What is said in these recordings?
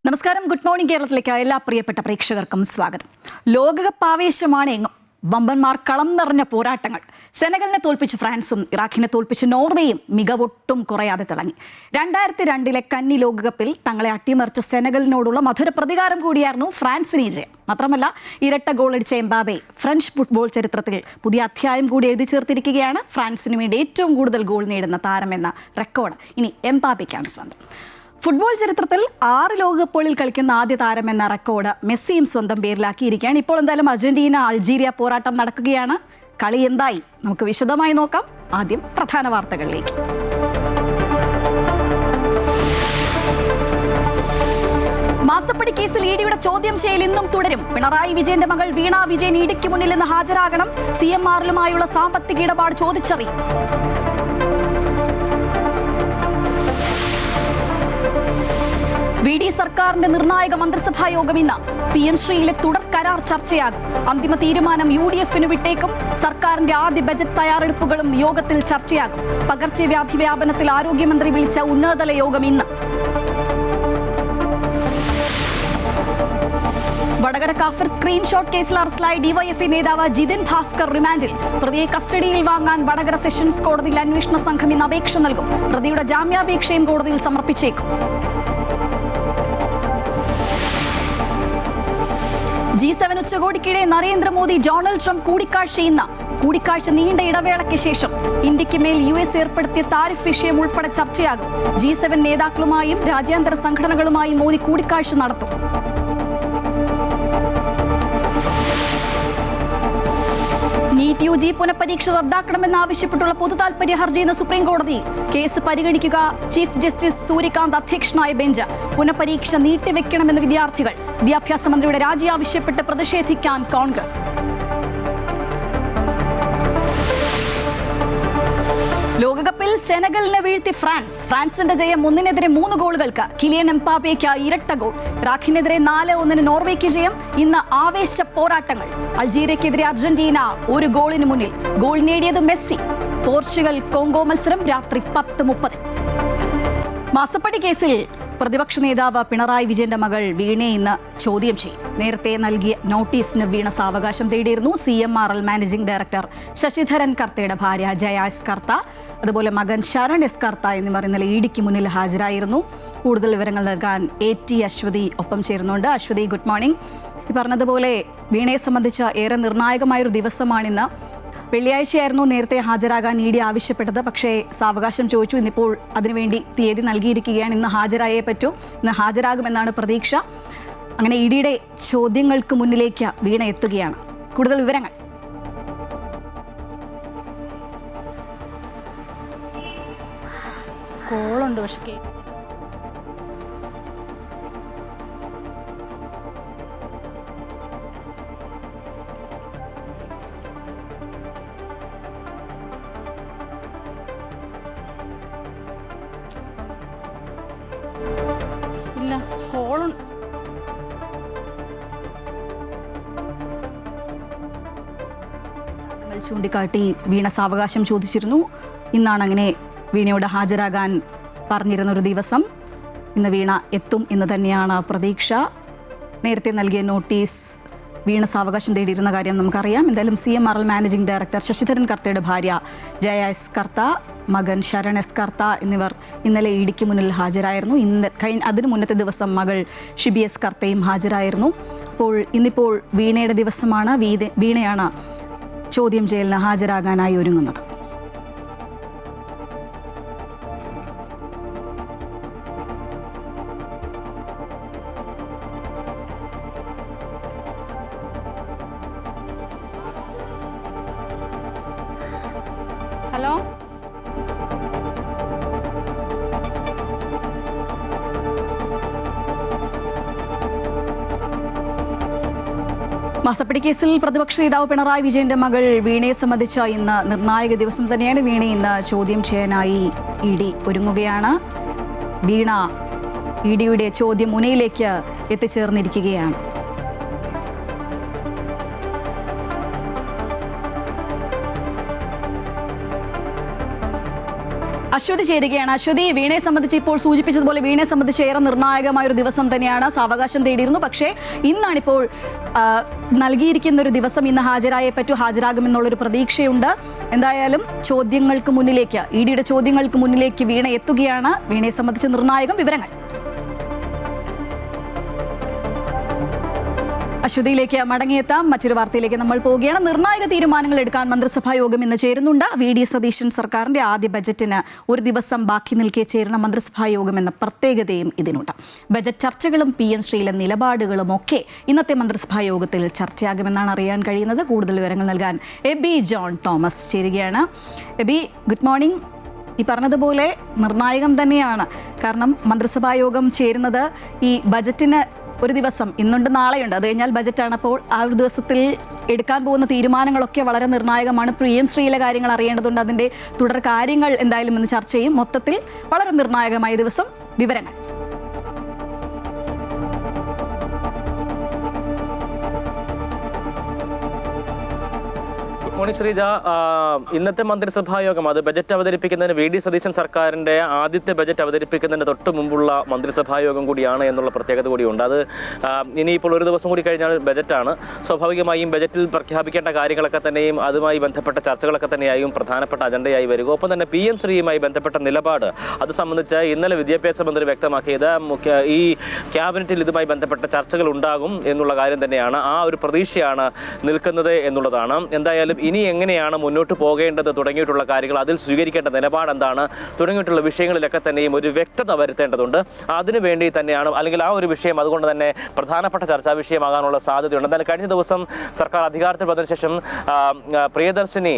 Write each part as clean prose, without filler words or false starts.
നമസ്കാരം, good morning കേരളത്തിലേക്ക് എല്ലാ പ്രിയപ്പെട്ട പ്രേക്ഷകർക്കും സ്വാഗതം. ലോകകപ്പ് ആവേശമാണ് എങ്ങും. വമ്പന്മാർ കളം നിറഞ്ഞ പോരാട്ടങ്ങൾ. സെനഗലിനെ തോൽപ്പിച്ച് ഫ്രാൻസും ഇറാഖിനെ തോൽപ്പിച്ച് നോർവേയും മികവൊട്ടും കുറയാതെ തിളങ്ങി. 2002 കന്നി ലോകകപ്പിൽ തങ്ങളെ അട്ടിമറിച്ച സെനഗലിനോടുള്ള മധുര പ്രതികാരം കൂടിയായിരുന്നു ഫ്രാൻസിന് ജയം. മാത്രമല്ല, ഇരട്ട ഗോളടിച്ച എംബാബെ ഫ്രഞ്ച് ഫുട്ബോൾ ചരിത്രത്തിൽ പുതിയ അധ്യായം കൂടി എഴുതി ചേർത്തിരിക്കുകയാണ്. ഫ്രാൻസിന് വേണ്ടി ഏറ്റവും കൂടുതൽ ഗോൾ നേടുന്ന താരമെന്ന റെക്കോർഡ് ഇനി എംബാബെയ്ക്കാണ് സ്വന്തം. ഫുട്ബോൾ ചരിത്രത്തിൽ 6 ലോകകപ്പുകളിൽ കളിക്കുന്ന ആദ്യ താരമെന്ന റെക്കോർഡ് മെസ്സിയും സ്വന്തം പേരിലാക്കിയിരിക്കുകയാണ്. ഇപ്പോൾ എന്തായാലും അർജന്റീന അൾജീരിയ പോരാട്ടം നടക്കുകയാണ്. കളി എന്തായി നമുക്ക് വിശദമായി നോക്കാം. ആദ്യം പ്രധാന വാർത്തകളിലേക്ക്. മാസപ്പടി കേസിൽ ഇഡിയുടെ ചോദ്യം ചെയ്യൽ ഇന്നും തുടരും. പിണറായി വിജയന്റെ മകൾ വീണ വിജയൻ ഇഡിക്ക് മുന്നിൽ നിന്ന് ഹാജരാകണം. CMRലുമായുള്ള സാമ്പത്തിക ഇടപാട് ചോദിച്ചറിയും. VD സർക്കാരിന്റെ നിർണായക മന്ത്രിസഭാ യോഗം ഇന്ന്. PM ശ്രീയിലെ തുടർ കരാർ ചർച്ചയാകും. അന്തിമ തീരുമാനം UDFന് വിട്ടേക്കും. സർക്കാരിന്റെ ആദ്യ ബജറ്റ് തയ്യാറെടുപ്പുകളും യോഗത്തിൽ ചർച്ചയാകും. പകർച്ചവ്യാധി വ്യാപനത്തിൽ ആരോഗ്യമന്ത്രി വിളിച്ച ഉന്നതതല യോഗം ഇന്ന്. വടകര കാഫിർ സ്ക്രീൻഷോട്ട് കേസിൽ അറസ്റ്റിലായ DYFI നേതാവ് ജിതിൻ ഭാസ്കർ റിമാൻഡിൽ. പ്രതിയെ കസ്റ്റഡിയിൽ വാങ്ങാൻ വടകര സെഷൻസ് കോടതിയിൽ അന്വേഷണ സംഘം ഇന്ന് അപേക്ഷ നൽകും. പ്രതിയുടെ ജാമ്യാപേക്ഷയും കോടതിയിൽ സമർപ്പിച്ചേക്കും. G7 ഉച്ചകോടിക്കിടെ നരേന്ദ്രമോദി ഡൊണാൾഡ് ട്രംപ് കൂടിക്കാഴ്ച ഇന്ന്. കൂടിക്കാഴ്ച നീണ്ട ഇടവേളയ്ക്ക് ശേഷം. ഇന്ത്യക്ക് മേൽ US ഏർപ്പെടുത്തിയ താരിഫ് വിഷയം ഉൾപ്പെടെ ചർച്ചയാകും. G7 നേതാക്കളുമായും രാജ്യാന്തര സംഘടനകളുമായും മോദി കൂടിക്കാഴ്ച നടത്തും. നീറ്റ് UG പുനഃപരീക്ഷ റദ്ദാക്കണമെന്നാവശ്യപ്പെട്ടുള്ള പൊതുതാൽപര്യ ഹർജി ഇന്ന് സുപ്രീം കോടതിയിൽ. കേസ് പരിഗണിക്കുക ചീഫ് ജസ്റ്റിസ് സൂര്യകാന്ത് അധ്യക്ഷനായ ബെഞ്ച്. പുനഃപരീക്ഷ നീട്ടിവെക്കണമെന്ന് വിദ്യാർത്ഥികൾ. വിദ്യാഭ്യാസ മന്ത്രിയുടെ രാജി ആവശ്യപ്പെട്ട് പ്രതിഷേധിക്കാൻ കോൺഗ്രസ്. ലോകകപ്പിൽ സെനഗലിനെ വീഴ്ത്തി ഫ്രാൻസിന്റെ ജയം 1-3 ഗോളുകൾക്ക്. കിലിയൻ എംബാബെയ്ക്ക് ഇരട്ട ഗോൾ. ഇറാഖിനെതിരെ 4-1 നോർവേക്ക് ജയം. ഇന്ന് ആവേശ പോരാട്ടങ്ങൾ. അൾജീരിയക്കെതിരെ അർജന്റീന 1 ഗോളിന് മുന്നിൽ. ഗോൾ നേടിയത് മെസ്സി. പോർച്ചുഗൽ കോങ്കോ മത്സരം രാത്രി 10:30. മാസപ്പടി കേസിൽ പ്രതിപക്ഷ നേതാവ് പിണറായി വിജയന്റെ മകൾ വീണയെ ഇന്ന് ചോദ്യം ചെയ്യും. നേരത്തെ നൽകിയ നോട്ടീസിന് വീണ സാവകാശം തേടിയിരുന്നു. CMRL മാനേജിംഗ് ഡയറക്ടർ ശശിധരൻ കർത്തയുടെ ഭാര്യ ജയ എസ് കർത്ത, അതുപോലെ മകൻ ശരൺ എസ് കർത്ത എന്നിവർ ഇന്നലെ ഇഡിക്ക് മുന്നിൽ ഹാജരായിരുന്നു. കൂടുതൽ വിവരങ്ങൾ നൽകാൻ AT അശ്വതി ഒപ്പം ചേരുന്നുണ്ട്. Aswathi, good morning. ഈ പറഞ്ഞതുപോലെ വീണയെ സംബന്ധിച്ച ഏറെ നിർണായകമായൊരു ദിവസമാണിന്ന്. വെള്ളിയാഴ്ചയായിരുന്നു നേരത്തെ ഹാജരാകാൻ ED ആവശ്യപ്പെട്ടത്. പക്ഷേ സാവകാശം ചോദിച്ചു. ഇന്നിപ്പോൾ അതിനുവേണ്ടി തീയതി നൽകിയിരിക്കുകയാണ്. ഇന്ന് ഹാജരായേ പറ്റൂ. ഇന്ന് ഹാജരാകുമെന്നാണ് പ്രതീക്ഷ. അങ്ങനെ EDയുടെ ചോദ്യങ്ങൾക്ക് മുന്നിലേക്ക് വീണ എത്തുകയാണ്. കൂടുതൽ വിവരങ്ങൾ. കോളുണ്ട് പക്ഷേ ഇല്ല. കോളുണ്ട്. ചൂണ്ടിക്കാട്ടി വീണ സാവകാശം ചോദിച്ചിരുന്നു. ഇന്നാണ് അങ്ങനെ വീണയോട് ഹാജരാകാൻ പറഞ്ഞിരുന്നൊരു ദിവസം. ഇന്ന് വീണ എത്തും എന്ന് തന്നെയാണ് പ്രതീക്ഷ. നേരത്തെ നൽകിയ നോട്ടീസ് വീണ സാവകാശം തേടിയിരുന്ന കാര്യം നമുക്കറിയാം. എന്തായാലും CMRL മാനേജിംഗ് ഡയറക്ടർ ശശിധരൻ കർത്തയുടെ ഭാര്യ ജയ എസ് കർത്ത, മകൻ ശരൺ എസ് കർത്ത എന്നിവർ ഇന്നലെ EDക്ക് മുന്നിൽ ഹാജരായിരുന്നു. അതിനു മുന്നത്തെ ദിവസം മകൾ ഷിബി എസ് കർത്തയും ഹാജരായിരുന്നു. ഇന്നിപ്പോൾ വീണയുടെ ദിവസമാണ്. വീണയാണ് ചോദ്യം ചെയ്യലിന് ഹാജരാകാനായി ഒരുങ്ങുന്നത്. ഹലോ, മാസപ്പടി കേസിൽ പ്രതിപക്ഷ നേതാവ് പിണറായി വിജയന്റെ മകൾ വീണയെ സംബന്ധിച്ച ഇന്ന് നിർണായക ദിവസം തന്നെയാണ്. വീണയെ ഇന്ന് ചോദ്യം ചെയ്യാനായി ED ഒരുങ്ങുകയാണ്. വീണ EDയുടെ ചോദ്യം മുനയിലേക്ക് എത്തിച്ചേർന്നിരിക്കുകയാണ്. അശ്വതി ചേരുകയാണ്. അശ്വതി, വീണയെ സംബന്ധിച്ച് ഇപ്പോൾ സൂചിപ്പിച്ചതുപോലെ വീണയെ സംബന്ധിച്ച് ഏറെ നിർണായകമായ ഒരു ദിവസം തന്നെയാണ്. സാവകാശം തേടിയിരുന്നു, പക്ഷേ ഇന്നാണിപ്പോൾ നൽകിയിരിക്കുന്ന ഒരു ദിവസം. ഇന്ന് ഹാജരാകുമെന്നുള്ളൊരു പ്രതീക്ഷയുണ്ട്. എന്തായാലും ചോദ്യങ്ങൾക്ക് മുന്നിലേക്ക്, ഇഡിയുടെ ചോദ്യങ്ങൾക്ക് മുന്നിലേക്ക് വീണ എത്തുകയാണ്. വീണയെ സംബന്ധിച്ച് നിർണായകം വിവരങ്ങൾ. അശ്വതിയിലേക്ക് മടങ്ങിയെത്താം. മറ്റൊരു വാർത്തയിലേക്ക് നമ്മൾ പോവുകയാണ്. നിർണായക തീരുമാനങ്ങൾ എടുക്കാൻ മന്ത്രിസഭാ യോഗം ഇന്ന് ചേരുന്നുണ്ട്. വി.ഡി. സതീശൻ സർക്കാരിന്റെ ആദ്യ ബജറ്റിന് ഒരു ദിവസം ബാക്കി നിൽക്കെ ചേരുന്ന മന്ത്രിസഭാ യോഗം എന്ന പ്രത്യേകതയും ഇതിനുണ്ട്. ബജറ്റ് ചർച്ചകളും PM ശ്രീയിലെ നിലപാടുകളും ഒക്കെ ഇന്നത്തെ മന്ത്രിസഭാ യോഗത്തിൽ ചർച്ചയാകുമെന്നാണ് അറിയാൻ കഴിയുന്നത്. കൂടുതൽ വിവരങ്ങൾ നൽകാൻ എബി ജോൺ തോമസ് ചേരുകയാണ്. Eby, good morning. ഈ പറഞ്ഞതുപോലെ നിർണായകം തന്നെയാണ്. കാരണം മന്ത്രിസഭാ യോഗം ചേരുന്നത് ഈ ബജറ്റിന് ഒരു ദിവസം, ഇന്നുണ്ട് നാളെയുണ്ട്, അത് കഴിഞ്ഞാൽ ബജറ്റാണ്. അപ്പോൾ ആ ഒരു ദിവസത്തിൽ എടുക്കാൻ പോകുന്ന തീരുമാനങ്ങളൊക്കെ വളരെ നിർണായകമാണ്. PM ശ്രീയിലെ കാര്യങ്ങൾ അറിയേണ്ടതുണ്ട്. അതിൻ്റെ തുടർ കാര്യങ്ങൾ എന്തായാലും ഇന്ന് ചർച്ച ചെയ്യും. മൊത്തത്തിൽ വളരെ നിർണായകമായ ദിവസം. വിവരങ്ങൾ. ശ്രീജ, ഇന്നത്തെ മന്ത്രിസഭാ യോഗം അത് ബജറ്റ് അവതരിപ്പിക്കുന്നതിന് V.D. സതീശൻ സർക്കാരിന്റെ ആദ്യത്തെ ബജറ്റ് അവതരിപ്പിക്കുന്നതിന് തൊട്ട് മുമ്പുള്ള മന്ത്രിസഭാ യോഗം കൂടിയാണ് എന്നുള്ള പ്രത്യേകത കൂടിയുണ്ട്. അത് ഇനിയിപ്പോൾ ഒരു ദിവസം കൂടി കഴിഞ്ഞാൽ ബജറ്റാണ്. സ്വാഭാവികമായും ബജറ്റിൽ പ്രഖ്യാപിക്കേണ്ട കാര്യങ്ങളൊക്കെ തന്നെയും അതുമായി ബന്ധപ്പെട്ട ചർച്ചകളൊക്കെ തന്നെയായും പ്രധാനപ്പെട്ട അജണ്ടയായി വരിക. ഒപ്പം തന്നെ PM ശ്രീയുമായി ബന്ധപ്പെട്ട നിലപാട് അത് സംബന്ധിച്ച് ഇന്നലെ വിദ്യാഭ്യാസ മന്ത്രി വ്യക്തമാക്കിയത് ഈ ക്യാബിനറ്റിൽ ഇതുമായി ബന്ധപ്പെട്ട ചർച്ചകൾ ഉണ്ടാകും എന്നുള്ള കാര്യം തന്നെയാണ്. ആ ഒരു പ്രതീക്ഷയാണ് നിൽക്കുന്നത് എന്നുള്ളതാണ്. എന്തായാലും ഇനി എങ്ങനെയാണ് മുന്നോട്ട് പോകേണ്ടത് തുടങ്ങിയിട്ടുള്ള കാര്യങ്ങൾ, അതിൽ സ്വീകരിക്കേണ്ട നിലപാട് എന്താണ് തുടങ്ങിയിട്ടുള്ള വിഷയങ്ങളിലൊക്കെ തന്നെയും ഒരു വ്യക്തത വരുത്തേണ്ടതുണ്ട്. അതിനുവേണ്ടി തന്നെയാണ്, അല്ലെങ്കിൽ ആ ഒരു വിഷയം അതുകൊണ്ട് തന്നെ പ്രധാനപ്പെട്ട ചർച്ചാ വിഷയമാകാനുള്ള സാധ്യതയുണ്ട്. എന്തായാലും കഴിഞ്ഞ ദിവസം സർക്കാർ അധികാരത്തിൽ വന്നതിന് ശേഷം പ്രിയദർശിനി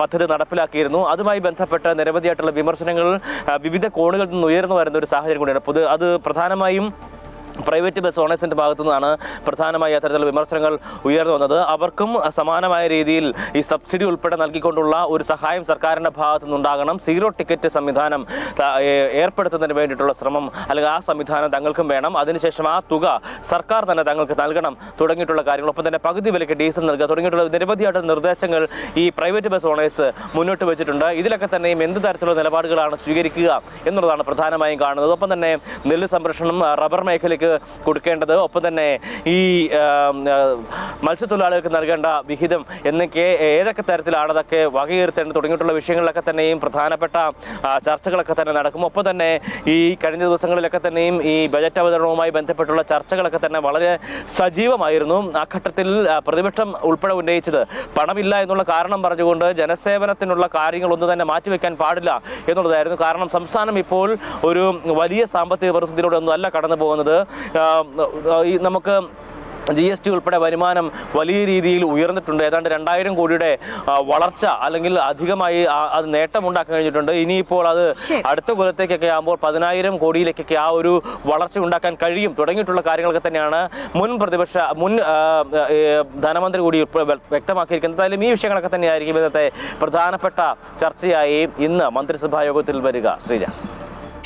പദ്ധതി നടപ്പിലാക്കിയിരുന്നു. അതുമായി ബന്ധപ്പെട്ട് നിരവധിയായിട്ടുള്ള വിമർശനങ്ങൾ വിവിധ കോണുകളിൽ നിന്ന് ഉയർന്നു വരുന്ന ഒരു സാഹചര്യം കൂടിയാണ്. അത് പ്രധാനമായും പ്രൈവറ്റ് ബസ് ഓണേഴ്സിന്റെ ഭാഗത്തു നിന്നാണ് പ്രധാനമായി അത്തരത്തിലുള്ള വിമർശനങ്ങൾ ഉയർന്നു വന്നത്. അവർക്കും സമാനമായ രീതിയിൽ ഈ സബ്സിഡി ഉൾപ്പെടെ നൽകിക്കൊണ്ടുള്ള ഒരു സഹായം സർക്കാരിന്റെ ഭാഗത്തു നിന്നുണ്ടാകണം. സീറോ ടിക്കറ്റ് സംവിധാനം ഏർപ്പെടുത്തുന്നതിന് വേണ്ടിയിട്ടുള്ള ശ്രമം, അല്ലെങ്കിൽ ആ സംവിധാനം തങ്ങൾക്കും വേണം. അതിനുശേഷം ആ തുക സർക്കാർ തന്നെ തങ്ങൾക്ക് നൽകണം തുടങ്ങിയിട്ടുള്ള കാര്യങ്ങൾ, ഒപ്പം തന്നെ പകുതി വിലയ്ക്ക് ഡീസൽ നൽകുക തുടങ്ങിയിട്ടുള്ള നിരവധിയായിട്ടുള്ള നിർദ്ദേശങ്ങൾ ഈ പ്രൈവറ്റ് ബസ് ഓണേഴ്സ് മുന്നോട്ട് വെച്ചിട്ടുണ്ട്. ഇതിലൊക്കെ തന്നെയും എന്ത് തരത്തിലുള്ള നിലപാടുകളാണ് സ്വീകരിക്കുക എന്നുള്ളതാണ് പ്രധാനമായും കാണുന്നത്. ഒപ്പം തന്നെ നെല്ല് സംരക്ഷണം, റബ്ബർ മേഖലയ്ക്ക് കൊടുക്കേണ്ടത്, ഒപ്പം തന്നെ ഈ മത്സ്യത്തൊഴിലാളികൾക്ക് നൽകേണ്ട വിഹിതം എന്നൊക്കെ ഏതൊക്കെ തരത്തിലാണ് അതൊക്കെ വകയിരുത്തേണ്ടത് തുടങ്ങിയിട്ടുള്ള വിഷയങ്ങളിലൊക്കെ തന്നെയും പ്രധാനപ്പെട്ട ചർച്ചകളൊക്കെ തന്നെ നടക്കും. ഒപ്പം തന്നെ ഈ കഴിഞ്ഞ ദിവസങ്ങളിലൊക്കെ തന്നെയും ഈ ബജറ്റ് അവതരണവുമായി ബന്ധപ്പെട്ടുള്ള ചർച്ചകളൊക്കെ തന്നെ വളരെ സജീവമായിരുന്നു. ആ ഘട്ടത്തിൽ പ്രതിപക്ഷം ഉൾപ്പെടെ ഉന്നയിച്ചത് പണമില്ല എന്നുള്ള കാരണം പറഞ്ഞുകൊണ്ട് ജനസേവനത്തിനുള്ള കാര്യങ്ങളൊന്നും തന്നെ മാറ്റിവെക്കാൻ പാടില്ല എന്നുള്ളതായിരുന്നു. കാരണം സംസ്ഥാനം ഇപ്പോൾ ഒരു വലിയ സാമ്പത്തിക പ്രതിസന്ധിയിലൂടെ ഒന്നും അല്ല കടന്നു പോകുന്നത്. നമുക്ക് GST ഉൾപ്പെടെ വരുമാനം വലിയ രീതിയിൽ ഉയർന്നിട്ടുണ്ട്. ഏതാണ്ട് 2000 കോടിയുടെ വളർച്ച അല്ലെങ്കിൽ അധികമായി അത് നേട്ടമുണ്ടാക്കാൻ കഴിഞ്ഞിട്ടുണ്ട്. ഇനിയിപ്പോൾ അത് അടുത്ത കൊല്ലത്തേക്കൊക്കെ ആകുമ്പോൾ 10,000 കോടിയിലേക്കൊക്കെ ആ ഒരു വളർച്ച ഉണ്ടാക്കാൻ കഴിയും തുടങ്ങിയിട്ടുള്ള കാര്യങ്ങളൊക്കെ തന്നെയാണ് മുൻ ധനമന്ത്രി കൂടി വ്യക്തമാക്കിയിരിക്കുന്നത്. എന്തായാലും ഈ വിഷയങ്ങളൊക്കെ തന്നെയായിരിക്കും ഇന്നത്തെ പ്രധാനപ്പെട്ട ചർച്ചയായി ഇന്ന് മന്ത്രിസഭാ യോഗത്തിൽ വരിക. ശ്രീജ,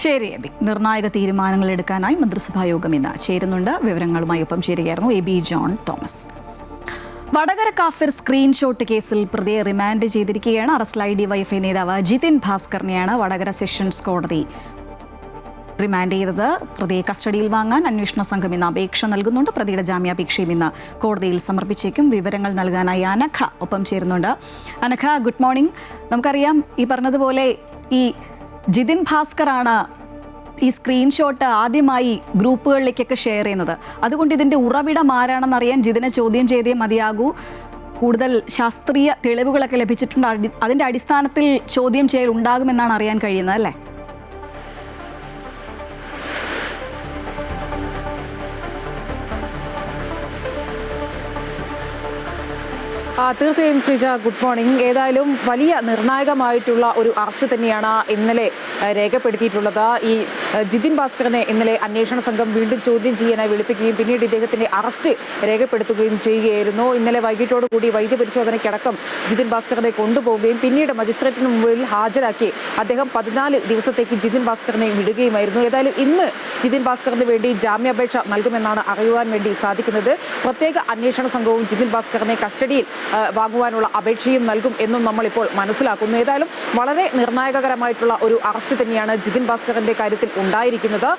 ശരി എബി. നിർണായക തീരുമാനങ്ങൾ എടുക്കാനായി മന്ത്രിസഭാ യോഗം ഇന്ന് ചേരുന്നുണ്ട്. വിവരങ്ങളുമായി ഒപ്പം ചേരുകയായിരുന്നു എബി ജോൺ തോമസ്. വടകര കാഫിർ സ്ക്രീൻഷോട്ട് കേസിൽ പ്രതിയെ റിമാൻഡ് ചെയ്തിരിക്കുകയാണ്. അറസ്റ്റിലായ DYFI നേതാവ് ജിതിൻ ഭാസ്കറിനെയാണ് വടകര സെഷൻസ് കോടതി റിമാൻഡ് ചെയ്തത്. പ്രതിയെ കസ്റ്റഡിയിൽ വാങ്ങാൻ അന്വേഷണ സംഘം ഇന്ന് അപേക്ഷ നൽകുന്നുണ്ട്. പ്രതിയുടെ ജാമ്യാപേക്ഷയും ഇന്ന് കോടതിയിൽ സമർപ്പിച്ചേക്കും. വിവരങ്ങൾ നൽകാനായി അനഘ ഒപ്പം ചേരുന്നുണ്ട്. Anagha, good morning. നമുക്കറിയാം, ഈ പറഞ്ഞതുപോലെ ഈ ജിതിൻ ഭാസ്കറാണ് ഈ സ്ക്രീൻഷോട്ട് ആദ്യമായി ഗ്രൂപ്പുകളിലേക്കൊക്കെ ഷെയർ ചെയ്യുന്നത്. അതുകൊണ്ട് ഇതിൻ്റെ ഉറവിടം ആരാണെന്ന് അറിയാൻ ജിതിനെ ചോദ്യം ചെയ്തേ മതിയാകൂ. കൂടുതൽ ശാസ്ത്രീയ തെളിവുകളൊക്കെ ലഭിച്ചിട്ടുണ്ട്. അതിൻ്റെ അടിസ്ഥാനത്തിൽ ചോദ്യം ചെയ്യൽ ഉണ്ടാകുമെന്നാണ് അറിയാൻ കഴിയുന്നത്, അല്ലേ? തീർച്ചയായും ശ്രീജ, ഗുഡ് മോർണിംഗ്. ഏതായാലും വലിയ നിർണായകമായിട്ടുള്ള ഒരു അറസ്റ്റ് തന്നെയാണ് ഇന്നലെ രേഖപ്പെടുത്തിയിട്ടുള്ളത്. ഈ ജിതിൻ ഭാസ്കറിനെ ഇന്നലെ അന്വേഷണ സംഘം വീണ്ടും ചോദ്യം ചെയ്യാനായി വിളിപ്പിക്കുകയും പിന്നീട് ഇദ്ദേഹത്തിന്റെ അറസ്റ്റ് രേഖപ്പെടുത്തുകയും ചെയ്യുകയായിരുന്നു. ഇന്നലെ വൈകിട്ടോടുകൂടി വൈദ്യപരിശോധനയ്ക്കടക്കം ജിതിൻ ഭാസ്കറിനെ കൊണ്ടുപോവുകയും പിന്നീട് മജിസ്ട്രേറ്റിന് മുമ്പിൽ ഹാജരാക്കി അദ്ദേഹം 14 ദിവസത്തേക്ക് ജിതിൻ ഭാസ്കറിനെ വിടുകയുമായിരുന്നു. ഏതായാലും ഇന്ന് ജിതിൻ ഭാസ്കറിന് വേണ്ടി ജാമ്യാപേക്ഷ നൽകുമെന്നാണ് അറിയുവാൻ വേണ്ടി സാധിക്കുന്നത്. പ്രത്യേക അന്വേഷണ സംഘവും ജിതിൻ ഭാസ്കറിനെ കസ്റ്റഡിയിൽ വാങ്ങുവാനുള്ള അപേക്ഷയും നൽകും എന്നും നമ്മളിപ്പോൾ മനസ്സിലാക്കുന്നു. ഏതായാലും വളരെ നിർണായകരമായിട്ടുള്ള ഒരു അറസ്റ്റ് തന്നെയാണ് ജിതിൻ ഭാസ്കറിന്റെ കാര്യത്തിൽ ഉണ്ടായിരിക്കുന്നത്.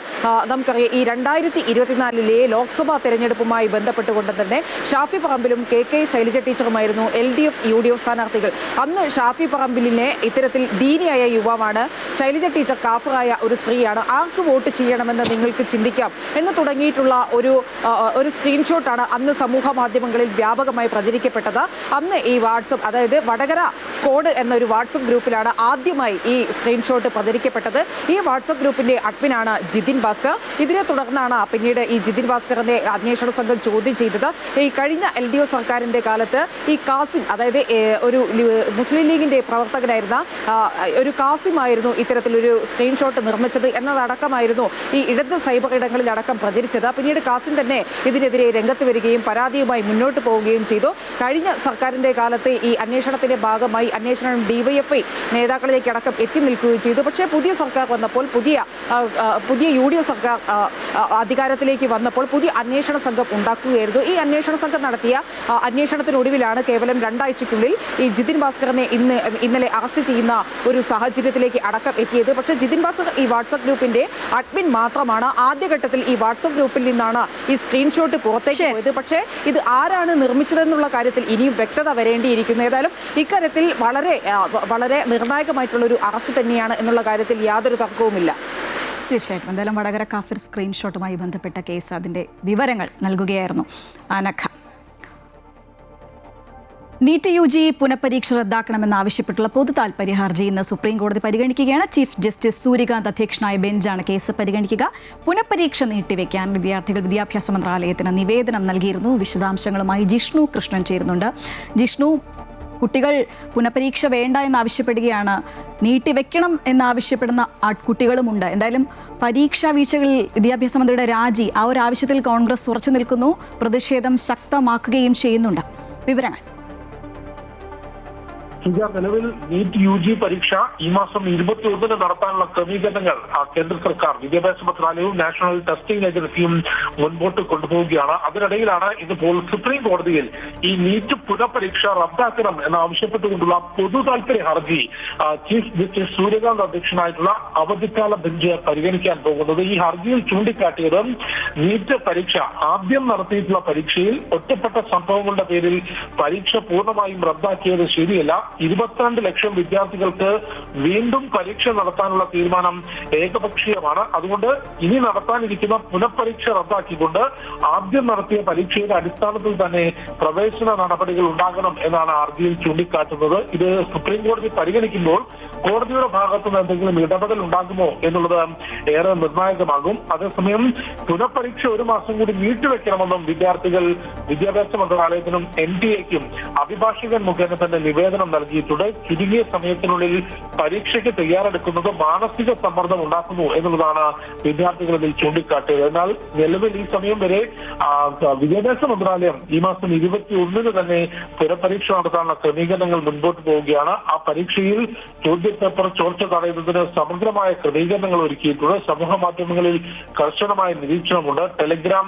നമുക്കറിയാം, ഈ 2024 ലോക്സഭാ തെരഞ്ഞെടുപ്പുമായി ബന്ധപ്പെട്ടുകൊണ്ട് തന്നെ ഷാഫി പറമ്പിലും KK ശൈലജ ടീച്ചറുമായിരുന്നു LDF UDF സ്ഥാനാർത്ഥികൾ. അന്ന് ഷാഫി പറമ്പിലിനെ ഇത്തരത്തിൽ ദീനിയായ യുവാവാണ്, ശൈലജ ടീച്ചർ കാഫറായ ഒരു സ്ത്രീയാണ്, ആർക്ക് വോട്ട് ചെയ്യണമെന്ന് നിങ്ങൾക്ക് ചിന്തിക്കാം എന്ന് തുടങ്ങിയിട്ടുള്ള ഒരു സ്ക്രീൻഷോട്ടാണ് അന്ന് സമൂഹ മാധ്യമങ്ങളിൽ വ്യാപകമായി പ്രചരിക്കപ്പെട്ടത്. അന്ന് ഈ വാട്സപ്പ്, അതായത് വടകര സ്ക്വാഡ് എന്നൊരു വാട്സപ്പ് ഗ്രൂപ്പിലാണ് ആദ്യമായി ഈ സ്ക്രീൻഷോട്ട് പ്രചരിക്കപ്പെട്ടത്. ഈ വാട്സപ്പ് ഗ്രൂപ്പിന്റെ അഡ്മിനാണ് ജിതിൻ ഭാസ്കർ. ഇതിനെ തുടർന്നാണ് പിന്നീട് ഈ ജിതിൻ ഭാസ്കറിനെ അന്വേഷണ സംഘം ചോദ്യം ചെയ്തത്. ഈ കഴിഞ്ഞ LDF സർക്കാരിന്റെ കാലത്ത് ഈ കാസിം, അതായത് ഒരു മുസ്ലിം ലീഗിന്റെ പ്രവർത്തകനായിരുന്ന ഒരു കാസിമായിരുന്നു ഇത്തരത്തിലൊരു സ്ക്രീൻഷോട്ട് നിർമ്മിച്ചത് എന്നതടക്കമായിരുന്നു ഈ ഇടത് സൈബർ ഇടങ്ങളിലടക്കം പ്രചരിച്ചത്. പിന്നീട് കാസിം തന്നെ ഇതിനെതിരെ രംഗത്ത് വരികയും പരാതിയുമായി മുന്നോട്ട് പോവുകയും ചെയ്തു. കഴിഞ്ഞ സർക്കാരിന്റെ കാലത്ത് ഈ അന്വേഷണത്തിന്റെ ഭാഗമായി അന്വേഷണം DYFI നേതാക്കളിലേക്ക് അടക്കം എത്തി നിൽക്കുകയും ചെയ്തു. പക്ഷേ പുതിയ സർക്കാർ വന്നപ്പോൾ, പുതിയ UDF സർക്കാർ അധികാരത്തിലേക്ക് വന്നപ്പോൾ പുതിയ അന്വേഷണ സംഘം ഉണ്ടാക്കുകയായിരുന്നു. ഈ അന്വേഷണ സംഘം നടത്തിയ അന്വേഷണത്തിനൊടുവിലാണ് കേവലം 2 ആഴ്ചയ്ക്കുള്ളിൽ ഈ ജിതിൻ ഭാസ്കറിനെ ഇന്നലെ അറസ്റ്റ് ചെയ്യുന്ന ഒരു സാഹചര്യത്തിലേക്ക് അടക്കം എത്തിയത്. പക്ഷേ ജിതിൻ ഭാസ്കർ ഈ വാട്സപ്പ് ഗ്രൂപ്പിന്റെ അഡ്മിൻ മാത്രമാണ്. ആദ്യഘട്ടത്തിൽ ഈ വാട്സപ്പ് ഗ്രൂപ്പിൽ നിന്നാണ് ഈ സ്ക്രീൻഷോട്ട് പുറത്തേക്ക് പോയത്. പക്ഷേ ഇത് ആരാണ് നിർമ്മിച്ചതെന്നുള്ള കാര്യത്തിൽ ഇനിയും വ്യക്തത വരേണ്ടിയിരിക്കുന്നു. ഏതായാലും ഇക്കാര്യത്തിൽ വളരെ നിർണായകമായിട്ടുള്ള ഒരു അറസ്റ്റ് തന്നെയാണ് എന്നുള്ള കാര്യത്തിൽ യാതൊരു തർക്കവുമില്ല. തീർച്ചയായിട്ടും. എന്തായാലും വടകര കാഫിർ സ്ക്രീൻഷോട്ടുമായി ബന്ധപ്പെട്ട കേസ്, അതിൻ്റെ വിവരങ്ങൾ നൽകുകയായിരുന്നു അനഘ. നീറ്റ് UG പുനഃപരീക്ഷ റദ്ദാക്കണമെന്നാവശ്യപ്പെട്ടുള്ള പൊതു താൽപര്യ ഹർജി ഇന്ന് സുപ്രീം കോടതി പരിഗണിക്കുകയാണ്. ചീഫ് ജസ്റ്റിസ് സൂര്യകാന്ത് അധ്യക്ഷനായ ബെഞ്ചാണ് കേസ് പരിഗണിക്കുക. പുനഃപരീക്ഷ നീട്ടിവെക്കാൻ വിദ്യാർത്ഥികൾ വിദ്യാഭ്യാസ മന്ത്രാലയത്തിന് നിവേദനം നൽകിയിരുന്നു. വിശദാംശങ്ങളുമായി ജിഷ്ണു കൃഷ്ണൻ ചേരുന്നുണ്ട്. ജിഷ്ണു, കുട്ടികൾ പുനഃപരീക്ഷ വേണ്ട എന്നാവശ്യപ്പെടുകയാണ്, നീട്ടിവെക്കണം എന്നാവശ്യപ്പെടുന്ന കുട്ടികളുമുണ്ട്. എന്തായാലും പരീക്ഷാ വീഴ്ചകളിൽ വിദ്യാഭ്യാസ മന്ത്രിയുടെ രാജി, ആ ഒരു ആവശ്യത്തിൽ കോൺഗ്രസ് ഉറച്ചു നിൽക്കുന്നു, പ്രതിഷേധം ശക്തമാക്കുകയും ചെയ്യുന്നുണ്ട്. വിവരങ്ങൾ. നിലവിൽ നീറ്റ് UG പരീക്ഷ ഈ മാസം 21 നടത്താനുള്ള ക്രമീകരണങ്ങൾ കേന്ദ്ര സർക്കാർ, വിദ്യാഭ്യാസ മന്ത്രാലയവും നാഷണൽ ടെസ്റ്റിംഗ് ഏജൻസിയും മുൻപോട്ട് കൊണ്ടുപോവുകയാണ്. അതിനിടയിലാണ് ഇതിപ്പോൾ സുപ്രീം കോടതിയിൽ ഈ നീറ്റ് പുനഃപരീക്ഷ റദ്ദാക്കണം എന്നാവശ്യപ്പെട്ടുകൊണ്ടുള്ള പൊതു താൽപര്യ ഹർജി ചീഫ് ജസ്റ്റിസ് സൂര്യകാന്ത് അധ്യക്ഷനായിട്ടുള്ള അവധിക്കാല ബെഞ്ച് പരിഗണിക്കാൻ പോകുന്നത്. ഈ ഹർജിയിൽ ചൂണ്ടിക്കാട്ടിയത് നീറ്റ് പരീക്ഷ ആദ്യം നടത്തിയിട്ടുള്ള പരീക്ഷയിൽ ഒറ്റപ്പെട്ട സംഭവങ്ങളുടെ പേരിൽ പരീക്ഷ പൂർണ്ണമായും റദ്ദാക്കിയത് ശരിയല്ല. 22 ലക്ഷം വിദ്യാർത്ഥികൾക്ക് വീണ്ടും പരീക്ഷ നടത്താനുള്ള തീരുമാനം ഏകപക്ഷീയമാണ്. അതുകൊണ്ട് ഇനി നടത്താനിരിക്കുന്ന പുനഃപരീക്ഷ റദ്ദാക്കിക്കൊണ്ട് ആദ്യം നടത്തിയ പരീക്ഷയുടെ അടിസ്ഥാനത്തിൽ തന്നെ പ്രവേശന നടപടികൾ ഉണ്ടാകണം എന്നാണ് ഹർജിയിൽ ചൂണ്ടിക്കാട്ടുന്നത്. ഇത് സുപ്രീം കോടതി പരിഗണിക്കുമ്പോൾ കോടതിയുടെ ഭാഗത്തുനിന്ന് എന്തെങ്കിലും ഇടപെടൽ ഉണ്ടാകുമോ എന്നുള്ളത് ഏറെ നിർണായകമാകും. അതേസമയം പുനഃപരീക്ഷ 1 മാസം കൂടി നീട്ടിവെക്കണമെന്നും വിദ്യാർത്ഥികൾ വിദ്യാഭ്യാസ മന്ത്രാലയത്തിനും NTA-ക്കും അഭിഭാഷകൻ മുഖേന തന്നെ നിവേദനം നൽകിയിട്ടുണ്ട്. ചുരുങ്ങിയ സമയത്തിനുള്ളിൽ പരീക്ഷയ്ക്ക് തയ്യാറെടുക്കുന്നത് മാനസിക സമ്മർദ്ദം ഉണ്ടാക്കുന്നു എന്നുള്ളതാണ് വിദ്യാർത്ഥികൾ ഇതിൽ ചൂണ്ടിക്കാട്ടിയത്. എന്നാൽ നിലവിൽ ഈ സമയം വരെ വിദ്യാഭ്യാസ മന്ത്രാലയം ഈ മാസം 21 തന്നെ പുനഃപരീക്ഷ നടത്താനുള്ള ക്രമീകരണങ്ങൾ മുൻപോട്ട് പോവുകയാണ്. ആ പരീക്ഷയിൽ ചോദ്യപേപ്പർ ചോർച്ച തടയുന്നതിന് സമഗ്രമായ ക്രമീകരണങ്ങൾ ഒരുക്കിയിട്ടുണ്ട്. സമൂഹ മാധ്യമങ്ങളിൽ കർശനമായ നിരീക്ഷണമുണ്ട്. ടെലിഗ്രാം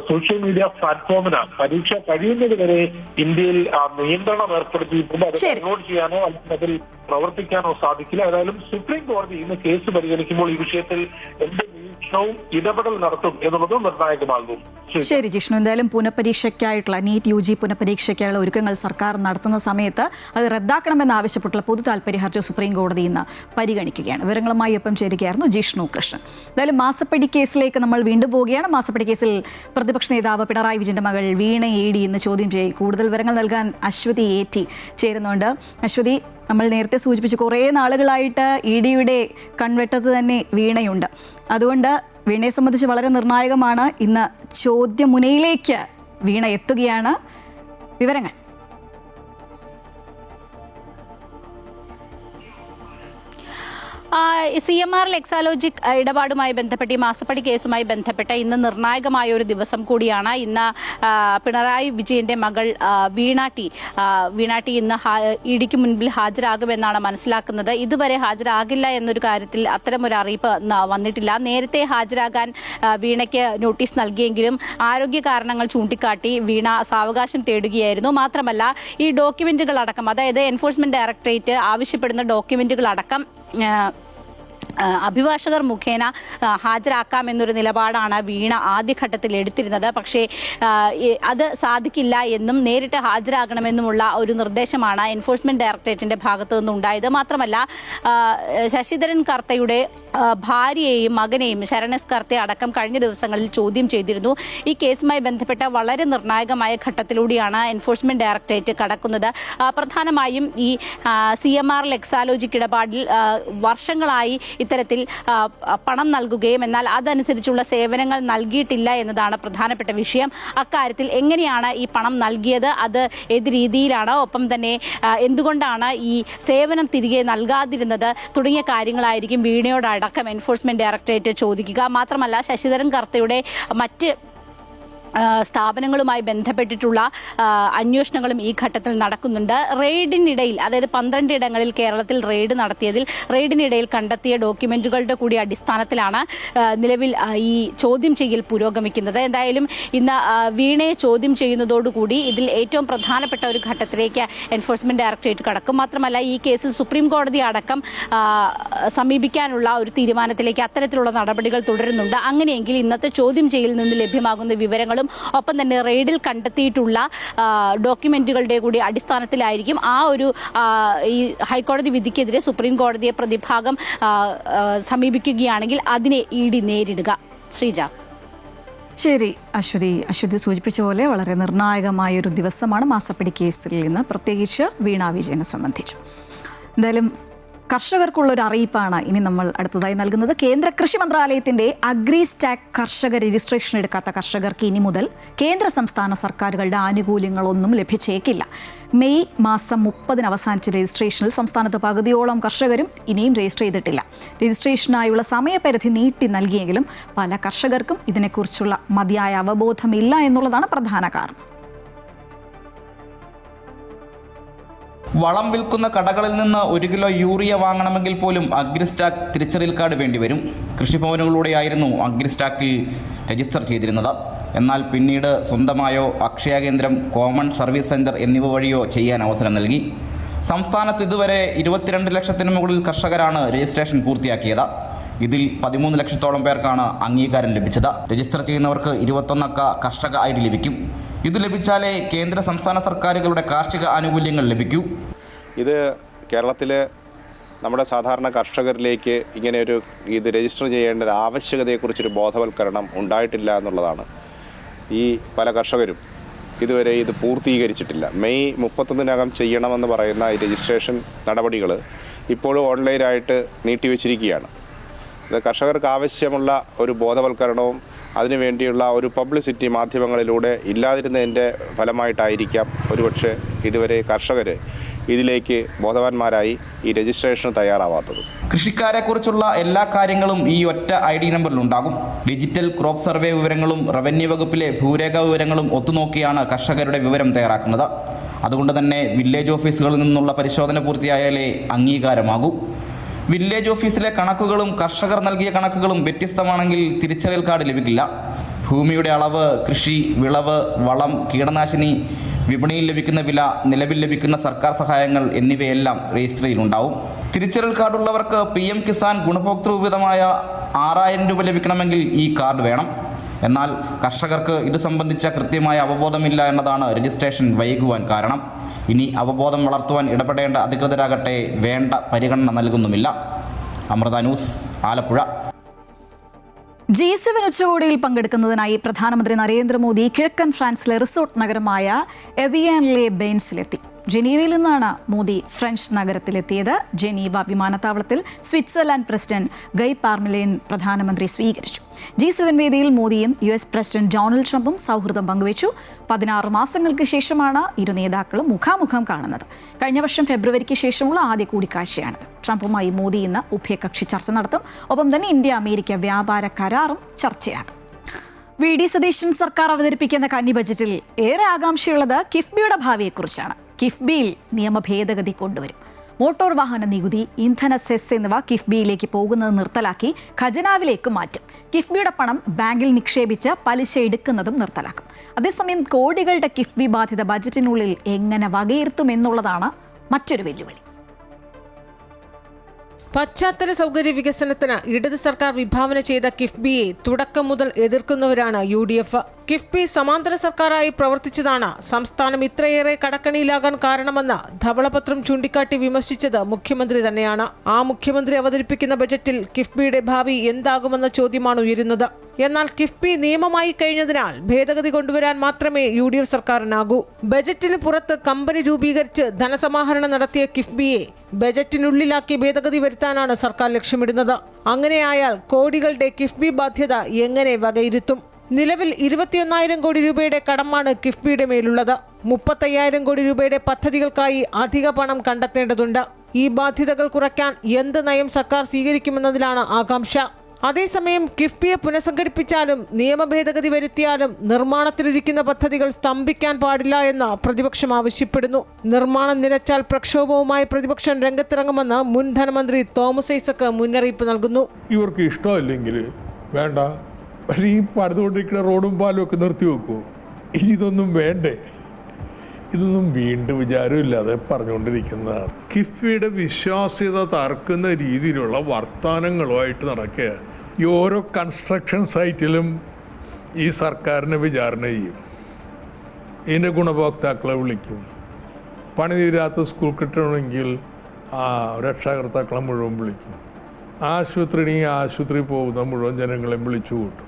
സോഷ്യൽ മീഡിയ പ്ലാറ്റ്ഫോമിന് പരീക്ഷ കഴിയുന്നത് വരെ ഇന്ത്യയിൽ നിയന്ത്രണം ഏർപ്പെടുത്തിയിട്ടുണ്ട്. അത് ഡൗൺലോഡ് ചെയ്യാനോ അല്ലെങ്കിൽ അതിൽ പ്രവർത്തിക്കാനോ സാധിക്കില്ല. ഏതായാലും സുപ്രീം കോടതി ഇന്ന് കേസ് പരിഗണിക്കുമ്പോൾ ഈ വിഷയത്തിൽ എന്ത് നിരീക്ഷണവും ഇടപെടൽ നടത്തും എന്നുള്ളതും നിർണായകമാകും. ശരി ജിഷ്ണു, എന്തായാലും പുനഃപരീക്ഷയ്ക്കായിട്ടുള്ള നീറ്റ് UG പുനഃപരീക്ഷയ്ക്കായുള്ള ഒരുക്കങ്ങൾ സർക്കാർ നടത്തുന്ന സമയത്ത് അത് റദ്ദാക്കണമെന്നാവശ്യപ്പെട്ടുള്ള പൊതു താൽപര്യ ഹർജി സുപ്രീം കോടതി ഇന്ന് പരിഗണിക്കുകയാണ്. വിവരങ്ങളുമായി ഒപ്പം ചേരുകയായിരുന്നു ജിഷ്ണു കൃഷ്ണൻ. എന്തായാലും മാസപ്പടി കേസിലേക്ക് നമ്മൾ വീണ്ടും പോവുകയാണ്. മാസപ്പടി കേസിൽ പ്രതിപക്ഷ നേതാവ് പിണറായി വിജയന്റെ മകൾ വീണ ED ഇന്ന് ചോദ്യം ചെയ്യും. കൂടുതൽ വിവരങ്ങൾ നൽകാൻ അശ്വതി AT ചേരുന്നുണ്ട്. അശ്വതി, നമ്മൾ നേരത്തെ സൂചിപ്പിച്ച് കുറേ നാളുകളായിട്ട് EDയുടെ കൺവെട്ടത്ത് തന്നെ വീണയുണ്ട്. അതുകൊണ്ട് വീണയെ സംബന്ധിച്ച് വളരെ നിർണായകമാണ്. ഇന്ന് ചോദ്യമുനയിലേക്ക് വീണ എത്തുകയാണ്. വിവരങ്ങൾ. CMR എക്സാലോജിക് ഇടപാടുമായി ബന്ധപ്പെട്ട് ഈ മാസപ്പടി കേസുമായി ബന്ധപ്പെട്ട് ഇന്ന് നിർണായകമായ ഒരു ദിവസം കൂടിയാണ്. ഇന്ന് പിണറായി വിജയന്റെ മകൾ വീണാട്ടി ഇന്ന് ഇഡിക്ക് മുൻപിൽ ഹാജരാകുമെന്നാണ് മനസ്സിലാക്കുന്നത്. ഇതുവരെ ഹാജരാകില്ല എന്നൊരു കാര്യത്തിൽ അത്തരമൊരു അറിയിപ്പ് വന്നിട്ടില്ല. നേരത്തെ ഹാജരാകാൻ വീണയ്ക്ക് നോട്ടീസ് നൽകിയെങ്കിലും ആരോഗ്യ കാരണങ്ങൾ ചൂണ്ടിക്കാട്ടി വീണ സാവകാശം തേടുകയായിരുന്നു. മാത്രമല്ല ഈ ഡോക്യുമെന്റുകളടക്കം, അതായത് എൻഫോഴ്സ്മെന്റ് ഡയറക്ടറേറ്റ് ആവശ്യപ്പെടുന്ന ഡോക്യുമെന്റുകളടക്കം അഭിഭാഷകർ മുഖേന ഹാജരാക്കാമെന്നൊരു നിലപാടാണ് വീണ ആദ്യഘട്ടത്തിൽ എടുത്തിരുന്നത്. പക്ഷേ അത് സാധിക്കില്ല എന്നും നേരിട്ട് ഹാജരാകണമെന്നുമുള്ള ഒരു നിർദ്ദേശമാണ് എൻഫോഴ്സ്മെന്റ് ഡയറക്ടറേറ്റിന്റെ ഭാഗത്തു നിന്നുണ്ടായത്. മാത്രമല്ല ശശിധരൻ കർത്തയുടെ ഭാര്യയെയും മകനെയും ശരണസ് കർത്തയെ അടക്കം കഴിഞ്ഞ ദിവസങ്ങളിൽ ചോദ്യം ചെയ്തിരുന്നു. ഈ കേസുമായി ബന്ധപ്പെട്ട വളരെ നിർണായകമായ ഘട്ടത്തിലൂടെയാണ് എൻഫോഴ്സ്മെന്റ് ഡയറക്ടറേറ്റ് കടക്കുന്നത്. പ്രധാനമായും ഈ CMR എക്സാലോജിക് ഇടപാടിൽ വർഷങ്ങളായി ഇത്തരത്തിൽ പണം നൽകുകയും എന്നാൽ അതനുസരിച്ചുള്ള സേവനങ്ങൾ നൽകിയിട്ടില്ല എന്നതാണ് പ്രധാനപ്പെട്ട വിഷയം. അക്കാര്യത്തിൽ എങ്ങനെയാണ് ഈ പണം നൽകിയത്, അത് ഏത് രീതിയിലാണ്, ഒപ്പം തന്നെ എന്തുകൊണ്ടാണ് ഈ സേവനം തിരികെ നൽകാതിരുന്നത് തുടങ്ങിയ കാര്യങ്ങളായിരിക്കും വീണയോടടക്കം എൻഫോഴ്സ്മെന്റ് ഡയറക്ടറേറ്റ് ചോദിക്കുക. മാത്രമല്ല ശശിധരൻ കർത്തയുടെ മറ്റ് സ്ഥാപനങ്ങളുമായി ബന്ധപ്പെട്ടിട്ടുള്ള അന്വേഷണങ്ങളും ഈ ഘട്ടത്തിൽ നടക്കുന്നുണ്ട്. റെയ്ഡിനിടയിൽ, അതായത് 12 ഇടങ്ങളിൽ കേരളത്തിൽ റെയ്ഡ് നടത്തിയതിൽ റെയ്ഡിനിടയിൽ കണ്ടെത്തിയ ഡോക്യുമെന്റുകളുടെ കൂടി അടിസ്ഥാനത്തിലാണ് നിലവിൽ ഈ ചോദ്യം ചെയ്യൽ പുരോഗമിക്കുന്നത്. എന്തായാലും ഇന്ന് വീണയെ ചോദ്യം ചെയ്യുന്നതോടുകൂടി ഇതിൽ ഏറ്റവും പ്രധാനപ്പെട്ട ഒരു ഘട്ടത്തിലേക്ക് എൻഫോഴ്സ്മെന്റ് ഡയറക്ടറേറ്റ് കടക്കും. മാത്രമല്ല ഈ കേസിൽ സുപ്രീം കോടതി അടക്കം സമീപിക്കാനുള്ള ഒരു തീരുമാനത്തിലേക്ക് അത്തരത്തിലുള്ള നടപടികൾ തുടരുന്നുണ്ട്. അങ്ങനെയെങ്കിൽ ഇന്നത്തെ ചോദ്യം ചെയ്യലിൽ നിന്ന് ലഭ്യമാകുന്ന വിവരങ്ങൾ ഒപ്പം തന്നെ റെയ്ഡിൽ കണ്ടെത്തിയിട്ടുള്ള ഡോക്യുമെന്റുകളുടെ കൂടി അടിസ്ഥാനത്തിലായിരിക്കും ഈ ഹൈക്കോടതി വിധിക്കെതിരെ സുപ്രീം കോടതിയെ പ്രതിഭാഗം സമീപിക്കുകയാണെങ്കിൽ അതിനെ ED നേരിടുക. ശ്രീജ. ശരി അശ്വതി സൂചിപ്പിച്ച പോലെ വളരെ നിർണായകമായ ഒരു ദിവസമാണ് മാസപ്പടി കേസിൽ നിന്ന്, പ്രത്യേകിച്ച് വീണ വിജയനെ സംബന്ധിച്ച്. എന്തായാലും കർഷകർക്കുള്ളൊരു അറിയിപ്പാണ് ഇനി നമ്മൾ അടുത്തതായി നൽകുന്നത്. കേന്ദ്ര കൃഷി മന്ത്രാലയത്തിന്റെ അഗ്രി സ്റ്റാക്ക് കർഷക രജിസ്ട്രേഷൻ എടുക്കാത്ത കർഷകർക്ക് ഇനി മുതൽ കേന്ദ്ര സംസ്ഥാന സർക്കാരുകളുടെ ആനുകൂല്യങ്ങളൊന്നും ലഭിച്ചേക്കില്ല. മെയ് മാസം 30 അവസാനിച്ച രജിസ്ട്രേഷനിൽ സംസ്ഥാനത്ത് പകുതിയോളം കർഷകരും ഇനിയും രജിസ്റ്റർ ചെയ്തിട്ടില്ല. രജിസ്ട്രേഷനായുള്ള സമയപരിധി നീട്ടി നൽകിയെങ്കിലും പല കർഷകർക്കും ഇതിനെക്കുറിച്ചുള്ള മതിയായ അവബോധമില്ല എന്നുള്ളതാണ് പ്രധാന കാരണം. വളം വിൽക്കുന്ന കടകളിൽ നിന്ന് 1 കിലോ യൂറിയ വാങ്ങണമെങ്കിൽ പോലും അഗ്രിസ്റ്റാക്ക് തിരിച്ചറിയൽ കാർഡ് വേണ്ടിവരും. കൃഷിഭവനുകളിലൂടെയായിരുന്നു അഗ്രിസ്റ്റാക്കിൽ രജിസ്റ്റർ ചെയ്തിരുന്നത്. എന്നാൽ പിന്നീട് സ്വന്തമായോ അക്ഷയ കേന്ദ്രം, കോമൺ സർവീസ് സെന്റർ എന്നിവ വഴിയോ ചെയ്യാൻ അവസരം നൽകി. സംസ്ഥാനത്ത് ഇതുവരെ 22 ലക്ഷത്തിന് മുകളിൽ കർഷകരാണ് രജിസ്ട്രേഷൻ പൂർത്തിയാക്കിയത്. ഇതിൽ 13 ലക്ഷത്തോളം പേർക്കാണ് അംഗീകാരം ലഭിച്ചത്. രജിസ്റ്റർ ചെയ്യുന്നവർക്ക് 21 അക്ക കർഷക ID ലഭിക്കും. ഇത് ലഭിച്ചാലേ കേന്ദ്ര സംസ്ഥാന സർക്കാരുകളുടെ കാർഷിക ആനുകൂല്യങ്ങൾ ലഭിക്കൂ. ഇത് കേരളത്തിലെ നമ്മുടെ സാധാരണ കർഷകരിലേക്ക് ഇത് രജിസ്റ്റർ ചെയ്യേണ്ട ഒരു ആവശ്യകതയെക്കുറിച്ചൊരു ബോധവൽക്കരണം ഉണ്ടായിട്ടില്ല എന്നുള്ളതാണ്. ഈ പല കർഷകരും ഇതുവരെ ഇത് പൂർത്തീകരിച്ചിട്ടില്ല. മെയ് 31-നകം ചെയ്യണമെന്ന് പറയുന്ന ഈ രജിസ്ട്രേഷൻ നടപടികൾ ഇപ്പോഴും ഓൺലൈനായിട്ട് നീട്ടിവെച്ചിരിക്കുകയാണ്. ഇത് കർഷകർക്ക് ആവശ്യമുള്ള ഒരു ബോധവൽക്കരണവും അതിനുവേണ്ടിയുള്ള ഒരു പബ്ലിസിറ്റി മാധ്യമങ്ങളിലൂടെ ഇല്ലാതിരുന്നതിൻ്റെ ഫലമായിട്ടായിരിക്കാം ഒരുപക്ഷെ ഇതുവരെ കർഷകർ ഇതിലേക്ക് ബോധവാന്മാരായി ഈ രജിസ്ട്രേഷന് തയ്യാറാവാത്തത്. കൃഷിക്കാരെക്കുറിച്ചുള്ള എല്ലാ കാര്യങ്ങളും ഈ ഒറ്റ ID നമ്പറിലുണ്ടാകും. ഡിജിറ്റൽ ക്രോപ്പ് സർവേ വിവരങ്ങളും റവന്യൂ വകുപ്പിലെ ഭൂരേഖ വിവരങ്ങളും ഒത്തുനോക്കിയാണ് കർഷകരുടെ വിവരം തയ്യാറാക്കുന്നത്. അതുകൊണ്ട് തന്നെ വില്ലേജ് ഓഫീസുകളിൽ നിന്നുള്ള പരിശോധന പൂർത്തിയായാലേ അംഗീകാരമാകൂ. വില്ലേജ് ഓഫീസിലെ കണക്കുകളും കർഷകർ നൽകിയ കണക്കുകളും വ്യത്യസ്തമാണെങ്കിൽ തിരിച്ചറിയൽ കാർഡ് ലഭിക്കില്ല. ഭൂമിയുടെ അളവ്, കൃഷി, വിളവ്, വളം, കീടനാശിനി, വിപണിയിൽ ലഭിക്കുന്ന വില, നിലവിൽ ലഭിക്കുന്ന സർക്കാർ സഹായങ്ങൾ എന്നിവയെല്ലാം രജിസ്റ്ററിലുണ്ടാവും. തിരിച്ചറിയൽ കാർഡുള്ളവർക്ക് PM കിസാൻ ഗുണഭോക്തൃ വിഹിതമായ 6000 രൂപ ലഭിക്കണമെങ്കിൽ ഈ കാർഡ് വേണം. എന്നാൽ കർഷകർക്ക് ഇത് സംബന്ധിച്ച കൃത്യമായ അവബോധമില്ല എന്നതാണ് രജിസ്ട്രേഷൻ വൈകുവാൻ കാരണം. ഇനി അവബോധം വളർത്തുവാൻ ഇടപെടേണ്ട അധികൃതരാകട്ടെ വേണ്ട പരിഗണന നൽകുന്നുമില്ല. അമൃത ന്യൂസ്, ആലപ്പുഴ. G7 ഉച്ചകോടിയിൽ പങ്കെടുക്കുന്നതിനായി പ്രധാനമന്ത്രി നരേന്ദ്രമോദി കിഴക്കൻ ഫ്രാൻസിലെ റിസോർട്ട് നഗരമായ എവിയാനിലെ ബെയിൻസിലെത്തി. ജനീവയിൽ നിന്നാണ് മോദി ഫ്രഞ്ച് നഗരത്തിലെത്തിയത്. ജനീവ വിമാനത്താവളത്തിൽ സ്വിറ്റ്സർലാൻഡ് പ്രസിഡന്റ് ഗൈ പാർമെലിൻ പ്രധാനമന്ത്രി സ്വീകരിച്ചു. G7 വേദിയിൽ മോദിയും US പ്രസിഡന്റ് ഡൊണാൾഡ് ട്രംപും സൗഹൃദം പങ്കുവച്ചു. 16 മാസങ്ങൾക്ക് ശേഷമാണ് ഇരു നേതാക്കളും മുഖാമുഖം കാണുന്നത്. കഴിഞ്ഞ വർഷം ഫെബ്രുവരിക്ക് ശേഷമുള്ള ആദ്യ കൂടിക്കാഴ്ചയാണിത്. ട്രംപുമായി മോദി ഇന്ന് ഉഭയകക്ഷി ചർച്ച നടത്തും. ഒപ്പം തന്നെ ഇന്ത്യ അമേരിക്ക വ്യാപാര കരാറും ചർച്ചയാകും. VD സതീശൻ സർക്കാർ അവതരിപ്പിക്കുന്ന കന്നി ബജറ്റിൽ ഏറെ ആകാംക്ഷയുള്ളത് കിഫ്ബിയുടെ ഭാവിയെക്കുറിച്ചാണ്. കിഫ്ബിയിൽ നിയമ ഭേദഗതി കൊണ്ടുവരും. മോട്ടോർ വാഹന നികുതി, ഇന്ധന സെസ് എന്നിവ കിഫ്ബിയിലേക്ക് പോകുന്നത് നിർത്തലാക്കി ഖജനാവിലേക്ക് മാറ്റും. കിഫ്ബിയുടെ പണം ബാങ്കിൽ നിക്ഷേപിച്ച് പലിശ എടുക്കുന്നതും നിർത്തലാക്കും. അതേസമയം കോടികളുടെ കിഫ്ബി ബാധ്യത ബജറ്റിനുള്ളിൽ എങ്ങനെ വകയിരുത്തുമെന്നുള്ളതാണ് മറ്റൊരു വെല്ലുവിളി. പശ്ചാത്തല സൗകര്യ വികസനത്തിന് ഇടത് സർക്കാർ വിഭാവന ചെയ്ത കിഫ്ബിയെ തുടക്കം മുതൽ എതിർക്കുന്നവരാണ് UDF. കിഫ്ബി സമാന്തര സർക്കാരായി പ്രവർത്തിച്ചതാണ് സംസ്ഥാനം ഇത്രയേറെ കടക്കണിയിലാകാൻ കാരണമെന്ന് ധവളപത്രം ചൂണ്ടിക്കാട്ടി വിമർശിച്ചത് മുഖ്യമന്ത്രി തന്നെയാണ്. ആ മുഖ്യമന്ത്രി അവതരിപ്പിക്കുന്ന ബജറ്റിൽ കിഫ്ബിയുടെ ഭാവി എന്താകുമെന്ന ചോദ്യമാണ് ഉയരുന്നത്. എന്നാൽ കിഫ്ബി നിയമമായി കഴിഞ്ഞതിനാൽ ഭേദഗതി കൊണ്ടുവരാൻ മാത്രമേ UDF സർക്കാരിനാകൂ. ബജറ്റിന് പുറത്ത് കമ്പനി രൂപീകരിച്ച് ധനസമാഹരണം നടത്തിയ കിഫ്ബിയെ ബജറ്റിനുള്ളിലാക്കി ഭേദഗതി വരുത്താനാണ് സർക്കാർ ലക്ഷ്യമിടുന്നത്. അങ്ങനെയായാൽ കോടികളുടെ കിഫ്ബി ബാധ്യത എങ്ങനെ വകയിരുത്തും? നിലവിൽ 21,000 കോടി രൂപയുടെ കടമാണ് കിഫ്ബിയുടെ മേലുള്ളത്. 35,000 കോടി രൂപയുടെ പദ്ധതികൾക്കായി അധിക പണം കണ്ടെത്തേണ്ടതുണ്ട്. ഈ ബാധ്യതകൾ കുറയ്ക്കാൻ എന്ത് നയം സർക്കാർ സ്വീകരിക്കുമെന്നതിലാണ് ആകാംക്ഷ. അതേസമയം കിഫ്ബിയെ പുനഃസംഘടിപ്പിച്ചാലും നിയമ ഭേദഗതി വരുത്തിയാലും നിർമ്മാണത്തിലിരിക്കുന്ന പദ്ധതികൾ സ്തംഭിക്കാൻ പാടില്ല എന്ന് പ്രതിപക്ഷം ആവശ്യപ്പെടുന്നു. നിർമ്മാണം നിലച്ചാൽ പ്രക്ഷോഭവുമായി പ്രതിപക്ഷം രംഗത്തിറങ്ങുമെന്ന് മുൻ ധനമന്ത്രി തോമസ് ഐസക് മുന്നറിയിപ്പ് നൽകുന്നു. ഇവർക്ക് ഇഷ്ടമില്ലെങ്കിൽ വേണ്ട, പക്ഷേ ഈ പടുത്തുകൊണ്ടിരിക്കുന്ന റോഡും പാലും ഒക്കെ നിർത്തി വെക്കുമോ? ഇതൊന്നും വേണ്ടേ? ഇതൊന്നും വീണ്ടും വിചാരമില്ലാതെ പറഞ്ഞുകൊണ്ടിരിക്കുന്ന കിഫ്ബിയുടെ വിശ്വാസ്യത തർക്കുന്ന രീതിയിലുള്ള വർത്തമാനങ്ങളുമായിട്ട് നടക്കുക. ഈ ഓരോ കൺസ്ട്രക്ഷൻ സൈറ്റിലും ഈ സർക്കാരിനെ വിചാരണ ചെയ്യും. ഇതിൻ്റെ ഗുണഭോക്താക്കളെ വിളിക്കും. പണി തീരാത്ത സ്കൂൾ കിട്ടണമെങ്കിൽ രക്ഷാകർത്താക്കളെ മുഴുവൻ വിളിക്കും. ആശുപത്രി പോകുന്ന മുഴുവൻ ജനങ്ങളെയും വിളിച്ചു കൂട്ടും.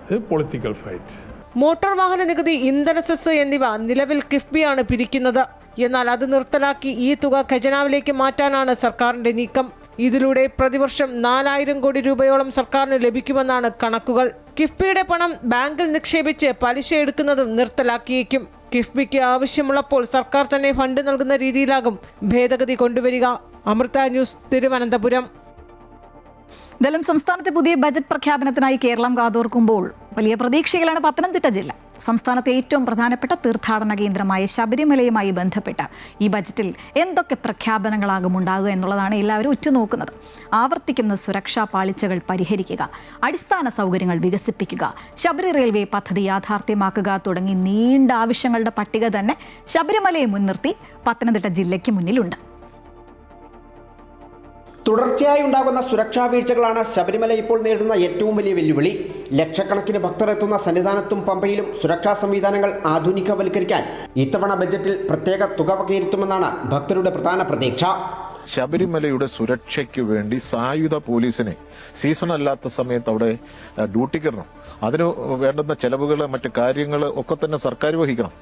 ഇത് പൊളിറ്റിക്കൽ ഫൈറ്റ്. മോട്ടോർ വാഹന നികുതി, ഇന്ധന സെസ് എന്നിവ നിലവിൽ കിഫ്ബിയാണ് പിരിക്കുന്നത്. എന്നാൽ അത് നിർത്തലാക്കി ഈ തുക ഖജനാവിലേക്ക് മാറ്റാനാണ് സർക്കാരിന്റെ നീക്കം. ഇതിലൂടെ പ്രതിവർഷം 4,000 കോടി രൂപയോളം സർക്കാരിന് ലഭിക്കുമെന്നാണ് കണക്കുകൾ. കിഫ്ബിയുടെ പണം ബാങ്കിൽ നിക്ഷേപിച്ച് പലിശ എടുക്കുന്നതും നിർത്തലാക്കിയേക്കും. കിഫ്ബിക്ക് ആവശ്യമുള്ളപ്പോൾ സർക്കാർ തന്നെ ഫണ്ട് നൽകുന്ന രീതിയിലാകും ഭേദഗതി കൊണ്ടുവരിക. അമൃത ന്യൂസ്, തിരുവനന്തപുരം. എന്തായാലും സംസ്ഥാനത്തെ പുതിയ ബജറ്റ് പ്രഖ്യാപനത്തിനായി കേരളം കാതോർക്കുമ്പോൾ വലിയ പ്രതീക്ഷയിലാണ് പത്തനംതിട്ട ജില്ല. സംസ്ഥാനത്തെ ഏറ്റവും പ്രധാനപ്പെട്ട തീർത്ഥാടന കേന്ദ്രമായ ശബരിമലയുമായി ബന്ധപ്പെട്ട ഈ ബജറ്റിൽ എന്തൊക്കെ പ്രഖ്യാപനങ്ങളാകും ഉണ്ടാകുക എന്നുള്ളതാണ് എല്ലാവരും ഉറ്റുനോക്കുന്നത്. ആവർത്തിക്കുന്ന സുരക്ഷാ പാളിച്ചകൾ പരിഹരിക്കുക, അടിസ്ഥാന സൗകര്യങ്ങൾ വികസിപ്പിക്കുക, ശബരി റെയിൽവേ പദ്ധതി യാഥാർത്ഥ്യമാക്കുക തുടങ്ങി നീണ്ട ആവശ്യങ്ങളുടെ പട്ടിക തന്നെ ശബരിമലയെ മുൻനിർത്തി പത്തനംതിട്ട ജില്ലയ്ക്ക് മുന്നിലുണ്ട്. തുടർച്ചയായി ഉണ്ടാകുന്ന സുരക്ഷാ വീഴ്ചകളാണ് ശബരിമല ഇപ്പോൾ നേരിടുന്ന ഏറ്റവും വലിയ വെല്ലുവിളി. ലക്ഷക്കണക്കിന് ഭക്തർ എത്തുന്ന സന്നിധാനത്തും പമ്പയിലും സുരക്ഷാ സംവിധാനങ്ങൾ ആധുനികവൽക്കരിക്കാൻ ഇത്തവണ ബജറ്റിൽ പ്രത്യേക തുക വകയിരുത്തുമെന്നാണ് ഭക്തരുടെ പ്രധാന പ്രതീക്ഷ. ശബരിമലയുടെ സുരക്ഷയ്ക്ക് വേണ്ടി സായുധ പോലീസിനെ സീസൺ അല്ലാത്ത സമയത്ത് അവിടെ ഡ്യൂട്ടിക്കിടണം. അതിന് വേണ്ടുന്ന ചെലവുകൾ, മറ്റ് കാര്യങ്ങൾ ഒക്കെ തന്നെ സർക്കാർ വഹിക്കണം.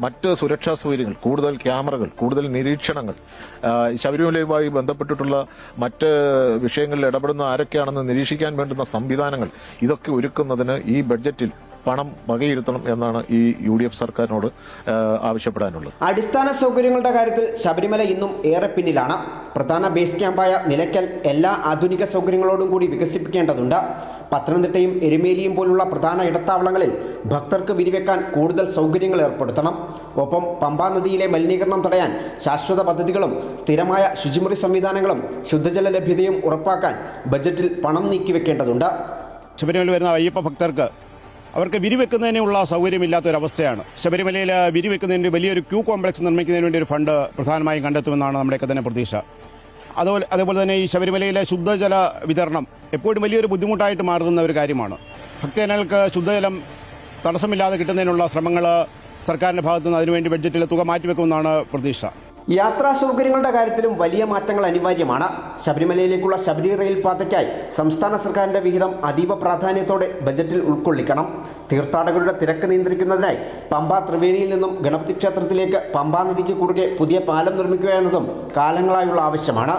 മറ്റ് സുരക്ഷാ സൗകര്യങ്ങൾ, കൂടുതൽ ക്യാമറകൾ, കൂടുതൽ നിരീക്ഷണങ്ങൾ, ശബരിമലയുമായി ബന്ധപ്പെട്ടിട്ടുള്ള മറ്റ് വിഷയങ്ങളിൽ ഇടപെടുന്ന ആരൊക്കെയാണെന്ന് നിരീക്ഷിക്കാൻ വേണ്ടുന്ന സംവിധാനങ്ങൾ, ഇതൊക്കെ ഒരുക്കുന്നതിന് ഈ ബഡ്ജറ്റിൽ പണം വകയിരുത്തണം എന്നാണ് ഈ UDF സർക്കാരിനോട് ആവശ്യപ്പെടാനുള്ളത്. അടിസ്ഥാന സൗകര്യങ്ങളുടെ കാര്യത്തിൽ ശബരിമല ഇന്നും ഏറെ പിന്നിലാണ്. പ്രധാന ബേസ് ക്യാമ്പായ നിലയ്ക്കൽ എല്ലാ ആധുനിക സൗകര്യങ്ങളോടും കൂടി വികസിപ്പിക്കേണ്ടതുണ്ട്. പത്തനംതിട്ടയും എരുമേലിയും പോലുള്ള പ്രധാന ഇടത്താവളങ്ങളിൽ ഭക്തർക്ക് വിരിവെക്കാൻ കൂടുതൽ സൗകര്യങ്ങൾ ഏർപ്പെടുത്തണം. ഒപ്പം പമ്പാ നദിയിലെ മലിനീകരണം തടയാൻ ശാശ്വത പദ്ധതികളും സ്ഥിരമായ ശുചിമുറി സംവിധാനങ്ങളും ശുദ്ധജല ലഭ്യതയും ഉറപ്പാക്കാൻ ബജറ്റിൽ പണം നീക്കിവെക്കേണ്ടതുണ്ട്. ശബരിമല വരുന്ന അയ്യപ്പ ഭക്തർക്ക് അവർക്ക് വിരിവെക്കുന്നതിനുള്ള സൗകര്യമില്ലാത്തൊരവസ്ഥയാണ്. ശബരിമലയിൽ വിരിവെക്കുന്നതിന് വലിയൊരു ക്യൂ കോംപ്ലക്സ് നിർമ്മിക്കുന്നതിന് വേണ്ടി ഒരു ഫണ്ട് പ്രധാനമായും കണ്ടെത്തുമെന്നാണ് നമ്മുടെയൊക്കെ തന്നെ പ്രതീക്ഷ. അതേപോലെ തന്നെ ഈ ശബരിമലയിലെ ശുദ്ധജല വിതരണം എപ്പോഴും വലിയൊരു ബുദ്ധിമുട്ടായിട്ട് മാറുന്ന ഒരു കാര്യമാണ്. ഭക്തജനങ്ങൾക്ക് ശുദ്ധജലം തടസ്സമില്ലാതെ കിട്ടുന്നതിനുള്ള ശ്രമങ്ങൾ സർക്കാരിൻ്റെ ഭാഗത്തുനിന്ന് അതിനുവേണ്ടി ബഡ്ജറ്റിൽ തുക മാറ്റിവെക്കുമെന്നാണ് പ്രതീക്ഷ. യാത്രാ സൗകര്യങ്ങളുടെ കാര്യത്തിലും വലിയ മാറ്റങ്ങൾ അനിവാര്യമാണ്. ശബരിമലയിലേക്കുള്ള ശബരി റെയിൽ പാതയ്ക്കായി സംസ്ഥാന സർക്കാരിൻ്റെ വിഹിതം അതീവ പ്രാധാന്യത്തോടെ ബജറ്റിൽ ഉൾക്കൊള്ളിക്കണം. തീർത്ഥാടകരുടെ തിരക്ക് നിയന്ത്രിക്കുന്നതിനായി പമ്പ ത്രിവേണിയിൽ നിന്നും ഗണപതി ക്ഷേത്രത്തിലേക്ക് പമ്പാ നദിക്ക് കുറുകെ പുതിയ പാലം നിർമ്മിക്കുക എന്നതും കാലങ്ങളായുള്ള ആവശ്യമാണ്.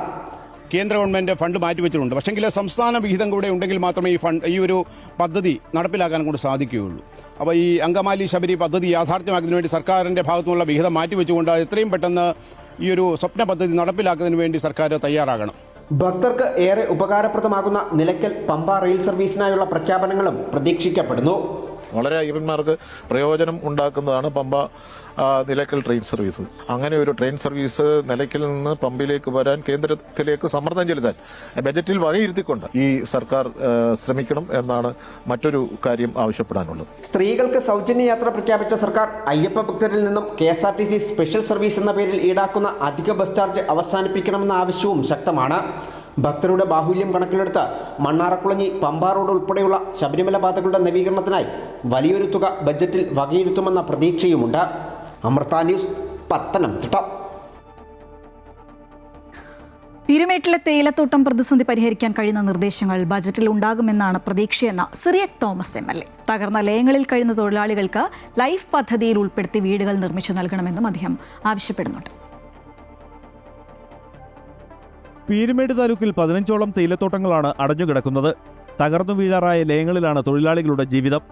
കേന്ദ്ര ഗവൺമെന്റ് ഫണ്ട് മാറ്റിവെച്ചിട്ടുണ്ട്. പക്ഷെങ്കിൽ സംസ്ഥാന വിഹിതം കൂടെ ഉണ്ടെങ്കിൽ മാത്രമേ ഈ ഒരു പദ്ധതി നടപ്പിലാക്കാൻ കൊണ്ട് സാധിക്കുകയുള്ളൂ. അപ്പോൾ ഈ അങ്കമാലി ശബരി പദ്ധതി യാഥാർത്ഥ്യമാക്കുന്നതിന് വേണ്ടി സർക്കാരിന്റെ ഭാഗത്തുനിന്നുള്ള വിഹിതം മാറ്റിവെച്ചുകൊണ്ട് എത്രയും പെട്ടെന്ന് ഈ ഒരു സ്വപ്ന പദ്ധതി നടപ്പിലാക്കുന്നതിന് വേണ്ടി സർക്കാർ തയ്യാറാകണം. ഭക്തർക്ക് ഏറെ ഉപകാരപ്രദമാകുന്ന നിലയ്ക്കൽ പമ്പ റെയിൽ സർവീസിനായുള്ള പ്രഖ്യാപനങ്ങളും പ്രതീക്ഷിക്കപ്പെടുന്നു. വളരെ ഐറന്മാർക്ക് പ്രയോജനം ഉണ്ടാക്കുന്നതാണ് പമ്പ നിലയ്ക്കൽ ട്രെയിൻ സർവീസ്. അങ്ങനെ ഒരു ട്രെയിൻ സർവീസ് നിലയ്ക്കൽ നിന്ന് പമ്പയിലേക്ക് വരാൻ കേന്ദ്രത്തിലേക്ക് സമ്മർദ്ദം ചെലുത്താൻ ബജറ്റിൽ വകയിരുത്തിക്കൊണ്ട് ഈ സർക്കാർ ശ്രമിക്കണം എന്നാണ് മറ്റൊരു കാര്യം ആവശ്യപ്പെടാനുള്ളത്. സ്ത്രീകൾക്ക് സൗജന്യ യാത്ര പ്രഖ്യാപിച്ച സർക്കാർ അയ്യപ്പ ഭക്തരിൽ നിന്നും KSRTC സ്പെഷ്യൽ സർവീസ് എന്ന പേരിൽ ഈടാക്കുന്ന അധിക ബസ് ചാർജ് അവസാനിപ്പിക്കണമെന്ന ആവശ്യവും ശക്തമാണ്. ഭക്തരുടെ ബാഹുല്യം കണക്കിലെടുത്ത് മണ്ണാറക്കുളഞ്ഞി പമ്പ റോഡ് ഉൾപ്പെടെയുള്ള ശബരിമല പാതകളുടെ നവീകരണത്തിനായി വലിയൊരു തുക ബജറ്റിൽ വകയിരുത്തുമെന്ന പ്രതീക്ഷയുമുണ്ട്. അമൃത ന്യൂസ്, പത്തനംതിട്ട. പീരുമേട്ടിലെ തേയിലത്തോട്ടം പ്രതിസന്ധി പരിഹരിക്കാൻ കഴിയുന്ന നിർദ്ദേശങ്ങൾ ബജറ്റിൽ ഉണ്ടാകുമെന്നാണ് പ്രതീക്ഷയെന്ന സിറിയക് തോമസ് MLA. തകർന്ന ലയങ്ങളിൽ കഴിയുന്ന തൊഴിലാളികൾക്ക് ലൈഫ് പദ്ധതിയിൽ ഉൾപ്പെടുത്തി വീടുകൾ നിർമ്മിച്ചു നൽകണമെന്നും അദ്ദേഹം ആവശ്യപ്പെടുന്നുണ്ട്. പീരുമേട് താലൂക്കിൽ 15ഓളം തേയിലത്തോട്ടങ്ങളാണ് അടഞ്ഞുകിടക്കുന്നത്. തകർന്നു വീഴാറായ ലയങ്ങളിലാണ് തൊഴിലാളികളുടെ ജീവിതം.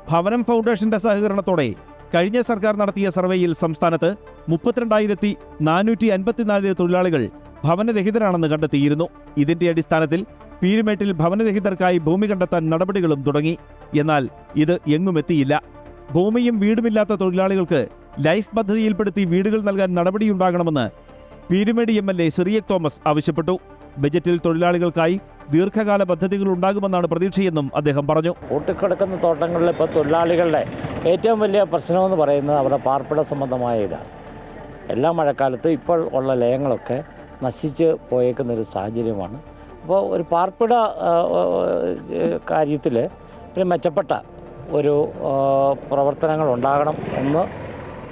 ഭവനം ഫൗണ്ടേഷന്റെ സഹകരണത്തോടെ കഴിഞ്ഞ സർക്കാർ നടത്തിയ സർവേയിൽ സംസ്ഥാനത്ത് 32,454 തൊഴിലാളികൾ ഭവനരഹിതരാണെന്ന് കണ്ടെത്തിയിരുന്നു. ഇതിന്റെ അടിസ്ഥാനത്തിൽ പീരുമേട്ടിൽ ഭവനരഹിതർക്കായി ഭൂമി കണ്ടെത്താൻ നടപടികളും തുടങ്ങി. എന്നാൽ ഇത് എങ്ങുമെത്തിയില്ല. ഭൂമിയും വീടുമില്ലാത്ത തൊഴിലാളികൾക്ക് ലൈഫ് പദ്ധതിയിൽപ്പെടുത്തി വീടുകൾ നൽകാൻ നടപടിയുണ്ടാകണമെന്ന് പീരുമേട് MLA സിറിയക് തോമസ് ആവശ്യപ്പെട്ടു. ബജറ്റിൽ തൊഴിലാളികൾക്കായി ദീർഘകാല പദ്ധതികൾ ഉണ്ടാകുമെന്നാണ് പ്രതീക്ഷയെന്നും അദ്ദേഹം പറഞ്ഞു. കൂട്ടിക്കിടക്കുന്ന തോട്ടങ്ങളിൽ ഇപ്പോൾ തൊഴിലാളികളുടെ ഏറ്റവും വലിയ പ്രശ്നമെന്ന് പറയുന്നത് അവരുടെ പാർപ്പിട സംബന്ധമായ ഇതാണ്. എല്ലാ മഴക്കാലത്തും ഇപ്പോൾ ഉള്ള ലയങ്ങളൊക്കെ നശിച്ച് പോയേക്കുന്നൊരു സാഹചര്യമാണ്. അപ്പോൾ ഒരു പാർപ്പിട കാര്യത്തിൽ ഒരു മെച്ചപ്പെട്ട ഒരു പ്രവർത്തനങ്ങൾ ഉണ്ടാകണം എന്ന്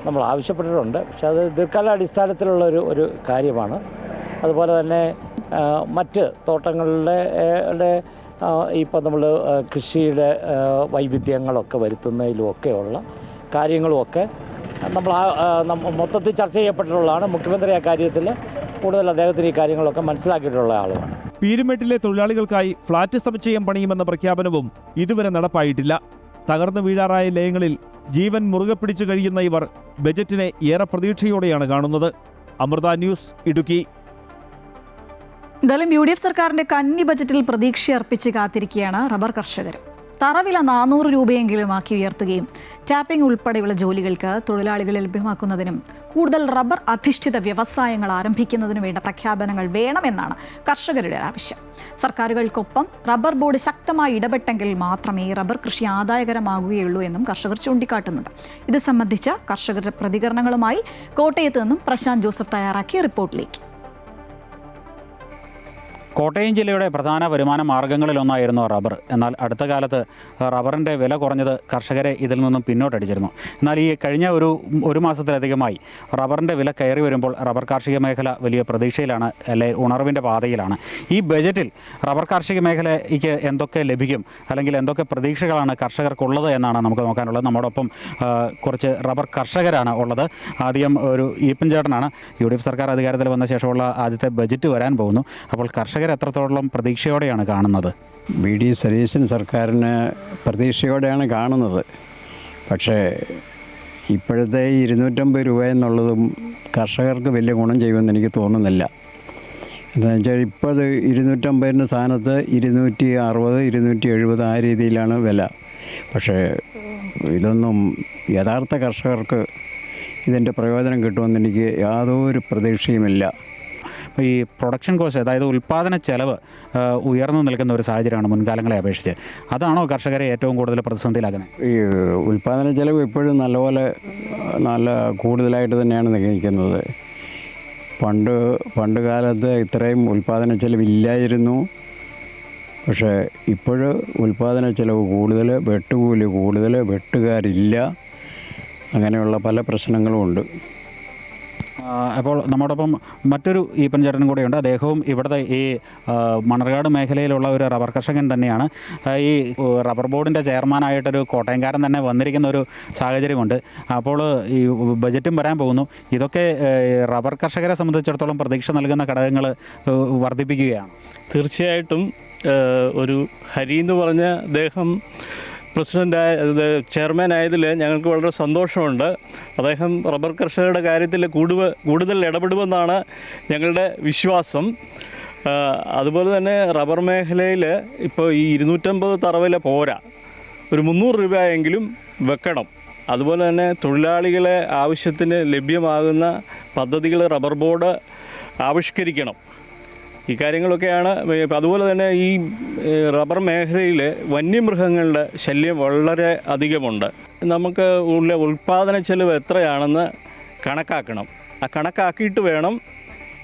നമ്മൾ ആവശ്യപ്പെട്ടിട്ടുണ്ട്. പക്ഷെ അത് ദീർഘകാല അടിസ്ഥാനത്തിലുള്ള ഒരു കാര്യമാണ്. അതുപോലെ തന്നെ മറ്റ് തോട്ടങ്ങളുടെ ഇപ്പോൾ നമ്മൾ കൃഷിയുടെ വൈവിധ്യങ്ങളൊക്കെ വരുത്തുന്നതിലുമൊക്കെയുള്ള കാര്യങ്ങളുമൊക്കെ നമ്മൾ മൊത്തത്തിൽ ചർച്ച ചെയ്യപ്പെട്ടിട്ടുള്ളതാണ്. മുഖ്യമന്ത്രി ആ കാര്യത്തിൽ കൂടുതൽ അദ്ദേഹത്തിന് ഈ കാര്യങ്ങളൊക്കെ മനസ്സിലാക്കിയിട്ടുള്ള ആളുമാണ്. പീരുമേട്ടിലെ തൊഴിലാളികൾക്കായി ഫ്ളാറ്റ് സമുച്ചയം പണിയുമെന്ന പ്രഖ്യാപനവും ഇതുവരെ നടപ്പായിട്ടില്ല. തകർന്നു വീഴാറായ ലയങ്ങളിൽ ജീവൻ മുറുകെ പിടിച്ചു കഴിയുന്ന ഇവർ ബജറ്റിനെ ഏറെ പ്രതീക്ഷയോടെയാണ് കാണുന്നത്. അമൃത ന്യൂസ്, ഇടുക്കി. എന്തായാലും UDF സർക്കാരിന്റെ കന്നി ബജറ്റിൽ പ്രതീക്ഷയർപ്പിച്ച് കാത്തിരിക്കുകയാണ് റബ്ബർ കർഷകർ. തറവില 400 രൂപയെങ്കിലും ആക്കി ഉയർത്തുകയും ടാപ്പിംഗ് ഉൾപ്പെടെയുള്ള ജോലികൾക്ക് തൊഴിലാളികളെ ലഭ്യമാക്കുന്നതിനും കൂടുതൽ റബ്ബർ അധിഷ്ഠിത വ്യവസായങ്ങൾ ആരംഭിക്കുന്നതിനും വേണ്ട പ്രഖ്യാപനങ്ങൾ വേണമെന്നാണ് കർഷകരുടെ ആവശ്യം. സർക്കാരുകൾക്കൊപ്പം റബ്ബർ ബോർഡ് ശക്തമായി ഇടപെട്ടെങ്കിൽ മാത്രമേ റബ്ബർ കൃഷി ആദായകരമാകുകയുള്ളൂ എന്നും കർഷകർ ചൂണ്ടിക്കാട്ടുന്നുണ്ട്. ഇത് സംബന്ധിച്ച കർഷകരുടെ പ്രതികരണങ്ങളുമായി കോട്ടയത്ത് നിന്നും പ്രശാന്ത് ജോസഫ് തയ്യാറാക്കിയ റിപ്പോർട്ടിലേക്ക്. കോട്ടയം ജില്ലയുടെ പ്രധാന വരുമാന മാർഗ്ഗങ്ങളിലൊന്നായിരുന്നു റബ്ബർ. എന്നാൽ അടുത്ത കാലത്ത് റബ്ബറിൻ്റെ വില കുറഞ്ഞത് കർഷകരെ ഇതിൽ നിന്നും പിന്നോട്ടടിച്ചിരുന്നു. എന്നാൽ ഈ കഴിഞ്ഞ ഒരു മാസത്തിലധികമായി റബ്ബറിൻ്റെ വില കയറി വരുമ്പോൾ റബ്ബർ കാർഷിക മേഖല വലിയ പ്രതീക്ഷയിലാണ്, അല്ലെ ഉണർവിൻ്റെ പാതയിലാണ്. ഈ ബജറ്റിൽ റബ്ബർ കാർഷിക മേഖലയ്ക്ക് എന്തൊക്കെ ലഭിക്കും, അല്ലെങ്കിൽ എന്തൊക്കെ പ്രതീക്ഷകളാണ് കർഷകർക്കുള്ളത് എന്നാണ് നമുക്ക് നോക്കാനുള്ളത്. നമ്മോടൊപ്പം കുറച്ച് റബ്ബർ കർഷകരാണ് ഉള്ളത്. ആദ്യം ഒരു ഈപ്പൻ ചേട്ടനാണ്. UDF സർക്കാർ അധികാരത്തിൽ വന്ന ശേഷമുള്ള ആദ്യത്തെ ബജറ്റ് വരാൻ പോകുന്നു. അപ്പോൾ കർഷകർ എത്രത്തോളം പ്രതീക്ഷയോടെയാണ് കാണുന്നത്? VD സതീശൻ സർക്കാരിന് പ്രതീക്ഷയോടെയാണ് കാണുന്നത്. പക്ഷേ ഇപ്പോഴത്തെ 250 രൂപ എന്നുള്ളതും കർഷകർക്ക് വലിയ ഗുണം ചെയ്യുമെന്ന് എനിക്ക് തോന്നുന്നില്ല. എന്താണെന്ന് വെച്ചാൽ ഇപ്പോൾ അത് 250 സ്ഥാനത്ത് 260, 270 ആ രീതിയിലാണ് വില. പക്ഷേ ഇതൊന്നും യഥാർത്ഥ കർഷകർക്ക് ഇതിൻ്റെ പ്രയോജനം കിട്ടുമെന്ന് എനിക്ക് യാതൊരു പ്രതീക്ഷയുമില്ല. ഈ പ്രൊഡക്ഷൻ കോസ്റ്റ്, അതായത് ഉൽപ്പാദന ചെലവ് ഉയർന്നു നിൽക്കുന്ന ഒരു സാഹചര്യമാണ് മുൻകാലങ്ങളെ അപേക്ഷിച്ച്. അതാണോ കർഷകരെ ഏറ്റവും കൂടുതൽ പ്രതിസന്ധിയിലാക്കുന്നത്? ഈ ഉൽപ്പാദന ചെലവ് ഇപ്പോഴും നല്ല കൂടുതലായിട്ട് തന്നെയാണ് നിൽക്കുന്നത്. പണ്ട് കാലത്ത് ഇത്രയും ഉൽപ്പാദന ചെലവില്ലായിരുന്നു. പക്ഷേ ഇപ്പോൾ ഉൽപ്പാദന ചെലവ് കൂടുതൽ, വെട്ടുകൂലി കൂടുതൽ, വെട്ടുകാരില്ല, അങ്ങനെയുള്ള പല പ്രശ്നങ്ങളും ഉണ്ട്. അപ്പോൾ നമ്മോടൊപ്പം മറ്റൊരു ഈപ്പൻ ചേട്ടനും കൂടെയുണ്ട്. അദ്ദേഹവും ഇവിടുത്തെ ഈ മണർകാട് മേഖലയിലുള്ള ഒരു റബ്ബർ കർഷകൻ തന്നെയാണ്. ഈ റബ്ബർ ബോർഡിൻ്റെ ചെയർമാനായിട്ടൊരു കോട്ടയംകാരൻ തന്നെ വന്നിരിക്കുന്ന ഒരു സാഹചര്യമുണ്ട്. അപ്പോൾ ഈ ബജറ്റും വരാൻ പോകുന്നു. ഇതൊക്കെ റബ്ബർ കർഷകരെ സംബന്ധിച്ചിടത്തോളം പ്രതീക്ഷ നൽകുന്ന ഘടകങ്ങൾ വർദ്ധിപ്പിക്കുകയാണ്. തീർച്ചയായിട്ടും ഒരു ഹരി എന്ന് പറഞ്ഞ അദ്ദേഹം ചെയർമാൻ ആയതിൽ ഞങ്ങൾക്ക് വളരെ സന്തോഷമുണ്ട്. അദ്ദേഹം റബ്ബർ കർഷകരുടെ കാര്യത്തിൽ കൂടുതൽ ഇടപെടുമെന്നാണ് ഞങ്ങളുടെ വിശ്വാസം. അതുപോലെ തന്നെ റബ്ബർ മേഖലയിൽ ഇപ്പോൾ ഈ 250 തറവില പോരാ, ഒരു 300 രൂപയെങ്കിലും വെക്കണം. അതുപോലെ തന്നെ തൊഴിലാളികളെ ആവശ്യത്തിന് ലഭ്യമാകുന്ന പദ്ധതികൾ റബ്ബർ ബോർഡ് ആവിഷ്കരിക്കണം. ഈ കാര്യങ്ങളൊക്കെയാണ്. അതുപോലെ തന്നെ ഈ റബ്ബർ മേഖലയിൽ വന്യമൃഗങ്ങളുടെ ശല്യം വളരെ അധികമുണ്ട്. നമുക്ക് ഉള്ള ഉൽപ്പാദന ചെലവ് എത്രയാണെന്ന് കണക്കാക്കണം. ആ കണക്കാക്കിയിട്ട് വേണം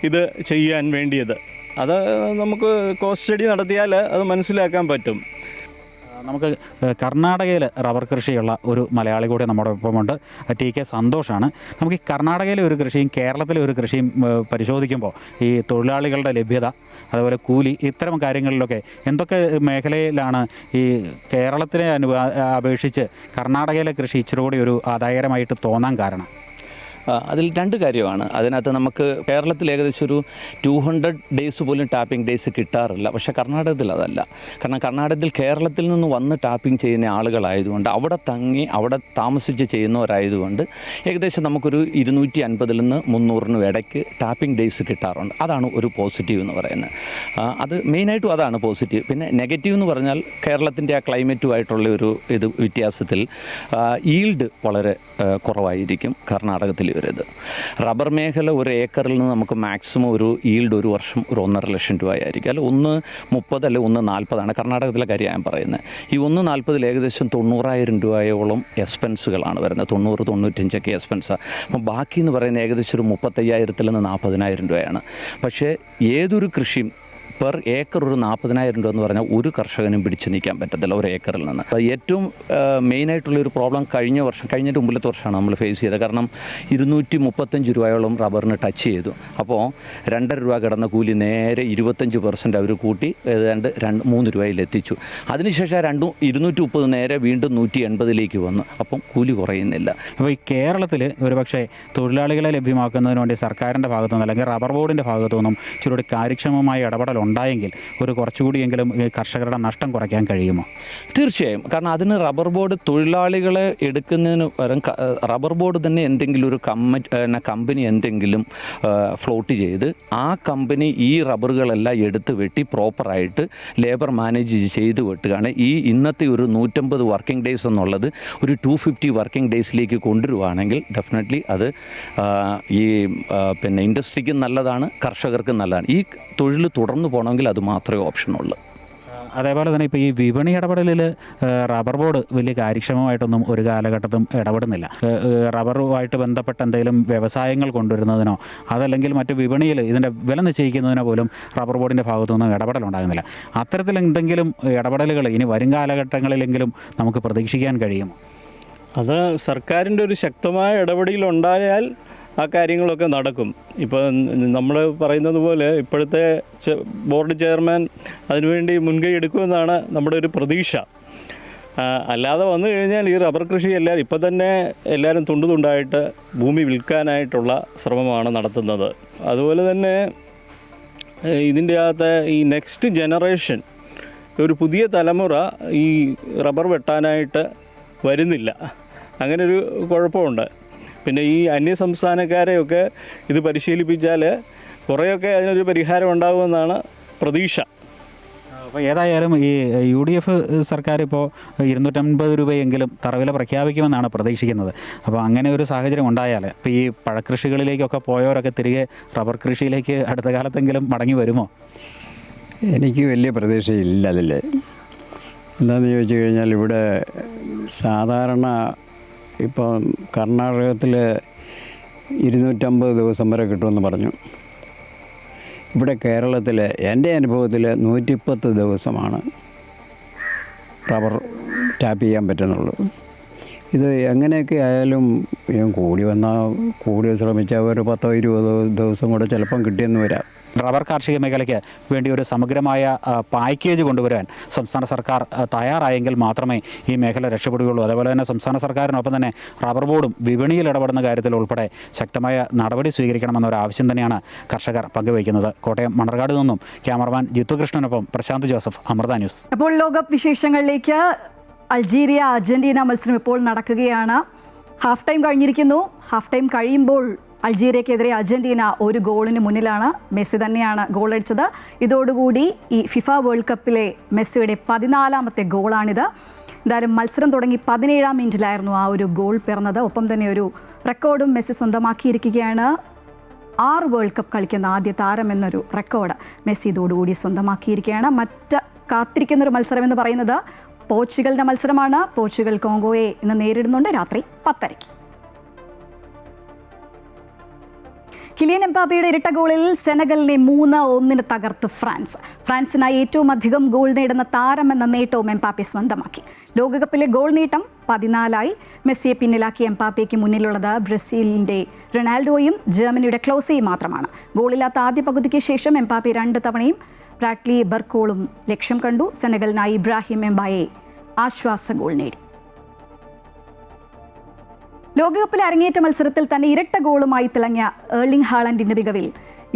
ഇത് ചെയ്യാൻ വേണ്ടിയത്. അത് നമുക്ക് കോസ്റ്റ് സ്റ്റഡി നടത്തിയാൽ അത് മനസ്സിലാക്കാൻ പറ്റും. നമുക്ക് കർണാടകയിൽ റബ്ബർ കൃഷിയുള്ള ഒരു മലയാളി കൂടി നമ്മുടെ ഒപ്പമുണ്ട്. TK സന്തോഷാണ്. നമുക്ക് ഈ കർണാടകയിലെ ഒരു കൃഷിയും കേരളത്തിലെ ഒരു കൃഷിയും പരിശോധിക്കുമ്പോൾ ഈ തൊഴിലാളികളുടെ ലഭ്യത, അതുപോലെ കൂലി, ഇത്തരം കാര്യങ്ങളിലൊക്കെ എന്തൊക്കെ മേഖലയിലാണ് ഈ കേരളത്തിനെ അപേക്ഷിച്ച് കർണാടകയിലെ കൃഷി ഇച്ചിരി കൂടി ഒരു ആദായകരമായിട്ട് തോന്നാൻ കാരണം? അതിൽ രണ്ട് കാര്യമാണ്. അതിനകത്ത് നമുക്ക് കേരളത്തിൽ ഏകദേശം ഒരു 200 ഡേയ്സ് പോലും ടാപ്പിംഗ് ഡേയ്സ് കിട്ടാറില്ല. പക്ഷേ കർണാടകത്തിൽ അതല്ല. കാരണം കർണാടകത്തിൽ കേരളത്തിൽ നിന്ന് വന്ന് ടാപ്പിംഗ് ചെയ്യുന്ന ആളുകളായതുകൊണ്ട്, അവിടെ തങ്ങി അവിടെ താമസിച്ച് ചെയ്യുന്നവരായതുകൊണ്ട് ഏകദേശം നമുക്കൊരു 250 നിന്ന് 300 ഇടയ്ക്ക് ടാപ്പിംഗ് ഡേയ്സ് കിട്ടാറുണ്ട്. അതാണ് ഒരു പോസിറ്റീവ് എന്ന് പറയുന്നത്. അത് മെയിനായിട്ടും അതാണ് പോസിറ്റീവ്. പിന്നെ നെഗറ്റീവ് എന്ന് പറഞ്ഞാൽ കേരളത്തിൻ്റെ ആ ക്ലൈമറ്റുമായിട്ടുള്ള ഒരു വ്യത്യാസത്തിൽ ഈൽഡ് വളരെ കുറവായിരിക്കും കർണാടകത്തിൽ വരുന്നത്. റബ്ബർ മേഖല ഒരു ഏക്കറിൽ നിന്ന് നമുക്ക് മാക്സിമം ഒരു ഈൽഡ് ഒരു വർഷം ഒരു 1.5 ലക്ഷം രൂപയായിരിക്കും. അല്ല 1.30 അല്ലെ 1.40 കർണാടകത്തിലെ കാര്യം ഞാൻ പറയുന്നത്. ഈ 1.40 ഏകദേശം 90,000 രൂപയോളം എക്സ്പെൻസുകളാണ് വരുന്നത്. 90-95 എക്സ്പെൻസാണ്. അപ്പം ബാക്കി എന്ന് പറയുന്നത് ഏകദേശം ഒരു 35,000 നിന്ന് 40,000 രൂപയാണ്. പക്ഷേ ഏതൊരു കൃഷിയും പെർ ഏക്കർ ഒരു 40,000 രൂപ എന്ന് പറഞ്ഞാൽ ഒരു കർഷകനും പിടിച്ചു നിൽക്കാൻ പറ്റത്തില്ല ഒരു ഏക്കറിൽ നിന്ന്. ഏറ്റവും മെയിനായിട്ടുള്ളൊരു പ്രോബ്ലം കഴിഞ്ഞിട്ട് മുമ്പിലത്തെ വർഷമാണ് നമ്മൾ ഫേസ് ചെയ്തത്. കാരണം 235 രൂപയോളം റബ്ബറിന് ടച്ച് ചെയ്തു. അപ്പോൾ 2.5 രൂപ കിടന്ന കൂലി നേരെ 25% അവർ കൂട്ടി ഏതാണ്ട് 3 രൂപയിലെത്തിച്ചു. അതിനുശേഷം 230 നേരെ വീണ്ടും 180 വന്നു. അപ്പം കൂലി കുറയുന്നില്ല. അപ്പോൾ ഈ കേരളത്തിൽ ഒരുപക്ഷെ തൊഴിലാളികളെ ലഭ്യമാക്കുന്നതിന് വേണ്ടി സർക്കാരിൻ്റെ ഭാഗത്തുനിന്ന് അല്ലെങ്കിൽ റബ്ബർ ബോർഡിൻ്റെ ഭാഗത്തുനിന്നും ഇച്ചിരി കാര്യക്ഷമമായ ഇടപെടൽ ഉണ്ടായെങ്കിൽ ഒരു കുറച്ചുകൂടിയെങ്കിലും കർഷകരുടെ നഷ്ടം കുറയ്ക്കാൻ കഴിയുമോ? തീർച്ചയായും. കാരണം അതിന് റബ്ബർ ബോർഡ് തൊഴിലാളികളെ എടുക്കുന്നതിന് പകരം റബ്ബർ ബോർഡ് തന്നെ എന്തെങ്കിലും ഒരു കമ്പനി എന്തെങ്കിലും ഫ്ലോട്ട് ചെയ്ത് ആ കമ്പനി ഈ റബ്ബറുകളെല്ലാം എടുത്ത് വെട്ടി പ്രോപ്പറായിട്ട് ലേബർ മാനേജ് ചെയ്ത് വെട്ടുകയാണ്. ഈ ഇന്നത്തെ ഒരു 150 വർക്കിംഗ് ഡേയ്സ് എന്നുള്ളത് ഒരു 250 വർക്കിംഗ് ഡേയ്സിലേക്ക് കൊണ്ടുവരുവാണെങ്കിൽ ഡെഫിനറ്റ്ലി അത് ഈ ഇൻഡസ്ട്രിക്കും നല്ലതാണ്, കർഷകർക്കും നല്ലതാണ്. ഈ തൊഴിൽ തുടർന്ന് പോകണമെങ്കിൽ അത് മാത്രമേ ഓപ്ഷനുള്ളൂ. അതേപോലെ തന്നെ ഇപ്പോൾ ഈ വിപണി ഇടപെടലിൽ റബ്ബർ ബോർഡ് വലിയ കാര്യക്ഷമമായിട്ടൊന്നും ഒരു കാലഘട്ടത്തും ഇടപെടുന്നില്ല. റബ്ബറുമായിട്ട് ബന്ധപ്പെട്ട എന്തെങ്കിലും വ്യവസായങ്ങൾ കൊണ്ടുവരുന്നതിനോ അതല്ലെങ്കിൽ മറ്റു വിപണിയിൽ ഇതിൻ്റെ വില നിശ്ചയിക്കുന്നതിനോ പോലും റബ്ബർ ബോർഡിൻ്റെ ഭാഗത്തുനിന്നും ഇടപെടലുണ്ടാകുന്നില്ല. അത്തരത്തിൽ എന്തെങ്കിലും ഇടപെടലുകൾ ഇനി വരും കാലഘട്ടങ്ങളിലെങ്കിലും നമുക്ക് പ്രതീക്ഷിക്കാൻ കഴിയുമോ? അത് സർക്കാരിൻ്റെ ഒരു ശക്തമായ ഇടപെടലുണ്ടായാൽ ആ കാര്യങ്ങളൊക്കെ നടക്കും. ഇപ്പോൾ നമ്മൾ പറയുന്നത് പോലെ ഇപ്പോഴത്തെ ബോർഡ് ചെയർമാൻ അതിനുവേണ്ടി മുൻകൈ എടുക്കുമെന്നാണ് നമ്മുടെ ഒരു പ്രതീക്ഷ. അല്ലാതെ വന്നു കഴിഞ്ഞാൽ ഈ റബ്ബർ കൃഷി ഇപ്പം തന്നെ എല്ലാവരും തുണ്ടായിട്ട് ഭൂമി വിൽക്കാനായിട്ടുള്ള ശ്രമമാണ് നടത്തുന്നത്. അതുപോലെ തന്നെ ഇതിൻ്റെ അകത്ത് ഈ നെക്സ്റ്റ് ജനറേഷൻ ഒരു പുതിയ തലമുറ ഈ റബ്ബർ വെട്ടാനായിട്ട് വരുന്നില്ല. അങ്ങനൊരു കുഴപ്പമുണ്ട്. പിന്നെ ഈ അന്യസംസ്ഥാനക്കാരെയൊക്കെ ഇത് പരിശീലിപ്പിച്ചാൽ കുറേയൊക്കെ അതിനൊരു പരിഹാരം ഉണ്ടാകുമെന്നാണ് പ്രതീക്ഷ. അപ്പോൾ ഏതായാലും ഈ UDF സർക്കാർ ഇപ്പോൾ 250 രൂപയെങ്കിലും തറവില പ്രഖ്യാപിക്കുമെന്നാണ് പ്രതീക്ഷിക്കുന്നത്. അപ്പോൾ അങ്ങനെ ഒരു സാഹചര്യം ഉണ്ടായാൽ ഇപ്പോൾ ഈ പഴക്കൃഷികളിലേക്കൊക്കെ പോയവരൊക്കെ തിരികെ റബ്ബർ കൃഷിയിലേക്ക് അടുത്ത കാലത്തെങ്കിലും മടങ്ങി വരുമോ? എനിക്ക് വലിയ പ്രതീക്ഷയില്ല അതിൽ. എന്താണെന്ന് ചോദിച്ചു കഴിഞ്ഞാൽ ഇവിടെ സാധാരണ ഇപ്പം കർണാടകത്തിൽ 250 ദിവസം വരെ കിട്ടുമെന്ന് പറഞ്ഞു. ഇവിടെ കേരളത്തിൽ എൻ്റെ അനുഭവത്തിൽ 110 ദിവസമാണ് റബ്ബർ ടാപ്പ് ചെയ്യാൻ പറ്റുന്നുള്ളൂ. ഇത് എങ്ങനെയൊക്കെ ആയാലും കൂടി വന്നാൽ കൂടി ശ്രമിച്ചാൽ ഒരു 10-20 ദിവസം കൂടെ ചിലപ്പം കിട്ടിയെന്ന് വരാം. റബ്ബർ കാർഷിക മേഖലയ്ക്ക് വേണ്ടി ഒരു സമഗ്രമായ പാക്കേജ് കൊണ്ടുവരാൻ സംസ്ഥാന സർക്കാർ തയ്യാറായെങ്കിൽ മാത്രമേ ഈ മേഖല രക്ഷപ്പെടുകയുള്ളൂ. അതേപോലെ തന്നെ സംസ്ഥാന സർക്കാരിനൊപ്പം തന്നെ റബ്ബർ ബോർഡും വിപണിയിൽ ഇടപെടുന്ന കാര്യത്തിൽ ഉൾപ്പെടെ ശക്തമായ നടപടി സ്വീകരിക്കണമെന്നൊരു ആവശ്യം തന്നെയാണ് കർഷകർ പങ്കുവയ്ക്കുന്നത്. കോട്ടയം മണർകാട് നിന്നും ക്യാമറമാൻ ജിത്തു കൃഷ്ണനൊപ്പം പ്രശാന്ത് ജോസഫ്, അമൃത ന്യൂസ്. അപ്പോൾ ലോകകപ്പ് വിശേഷങ്ങളിലേക്ക്. അൾജീരിയ അർജന്റീന മത്സരം ഇപ്പോൾ നടക്കുകയാണ്. ഹാഫ് ടൈം കഴിഞ്ഞിരിക്കുന്നു. ഹാഫ് ടൈം കഴിയുമ്പോൾ അൾജീരിയക്കെതിരെ അർജന്റീന 1 ഗോളിന് മുന്നിലാണ്. മെസ്സി തന്നെയാണ് ഗോളടിച്ചത്. ഇതോടുകൂടി ഈ ഫിഫ വേൾഡ് കപ്പിലെ മെസ്സിയുടെ 14ാമത്തെ ഗോളാണിത്. എന്തായാലും മത്സരം തുടങ്ങി 17ാം മിനിറ്റിലായിരുന്നു ആ ഒരു ഗോൾ പിറന്നത്. ഒപ്പം തന്നെ ഒരു റെക്കോർഡും മെസ്സി സ്വന്തമാക്കിയിരിക്കുകയാണ്. 6 വേൾഡ് കപ്പ് കളിക്കുന്ന ആദ്യ താരം എന്നൊരു റെക്കോർഡ് മെസ്സി ഇതോടുകൂടി സ്വന്തമാക്കിയിരിക്കുകയാണ്. മറ്റ് കാത്തിരിക്കുന്നൊരു മത്സരം എന്ന് പറയുന്നത് പോർച്ചുഗലിൻ്റെ മത്സരമാണ്. പോർച്ചുഗൽ കോങ്കോയെ ഇന്ന് നേരിടുന്നുണ്ട് രാത്രി 10:30. കിലിയൻ എംബാപ്പയുടെ ഇരട്ട ഗോളിൽ സെനഗലിനെ 3-1 തകർത്ത് ഫ്രാൻസിനായി ഏറ്റവും അധികം ഗോൾ നേടുന്ന താരമെന്ന നേട്ടവും എംബാപ്പെ സ്വന്തമാക്കി. ലോകകപ്പിലെ ഗോൾ നേട്ടം 14 മെസ്സിയെ പിന്നിലാക്കി എംബാപ്പയ്ക്ക് മുന്നിലുള്ളത് ബ്രസീലിൻ്റെ റൊണാൾഡോയും ജർമ്മനിയുടെ ക്ലോസയും മാത്രമാണ്. ഗോളില്ലാത്ത ആദ്യ പകുതിക്ക് ശേഷം എംബാപ്പെ 2 തവണയും ബ്രാഡ്ലി ബർക്കോളും ലക്ഷ്യം കണ്ടു. സെനഗലിനായി ഇബ്രാഹിം എംബായെ ആശ്വാസ ഗോൾ നേടി. ലോകകപ്പിലെ അരങ്ങേറ്റ മത്സരത്തിൽ തന്നെ ഇരട്ട ഗോളുമായി തിളങ്ങിയ ഏർലിംഗ് ഹാളൻഡിന്റെ മികവിൽ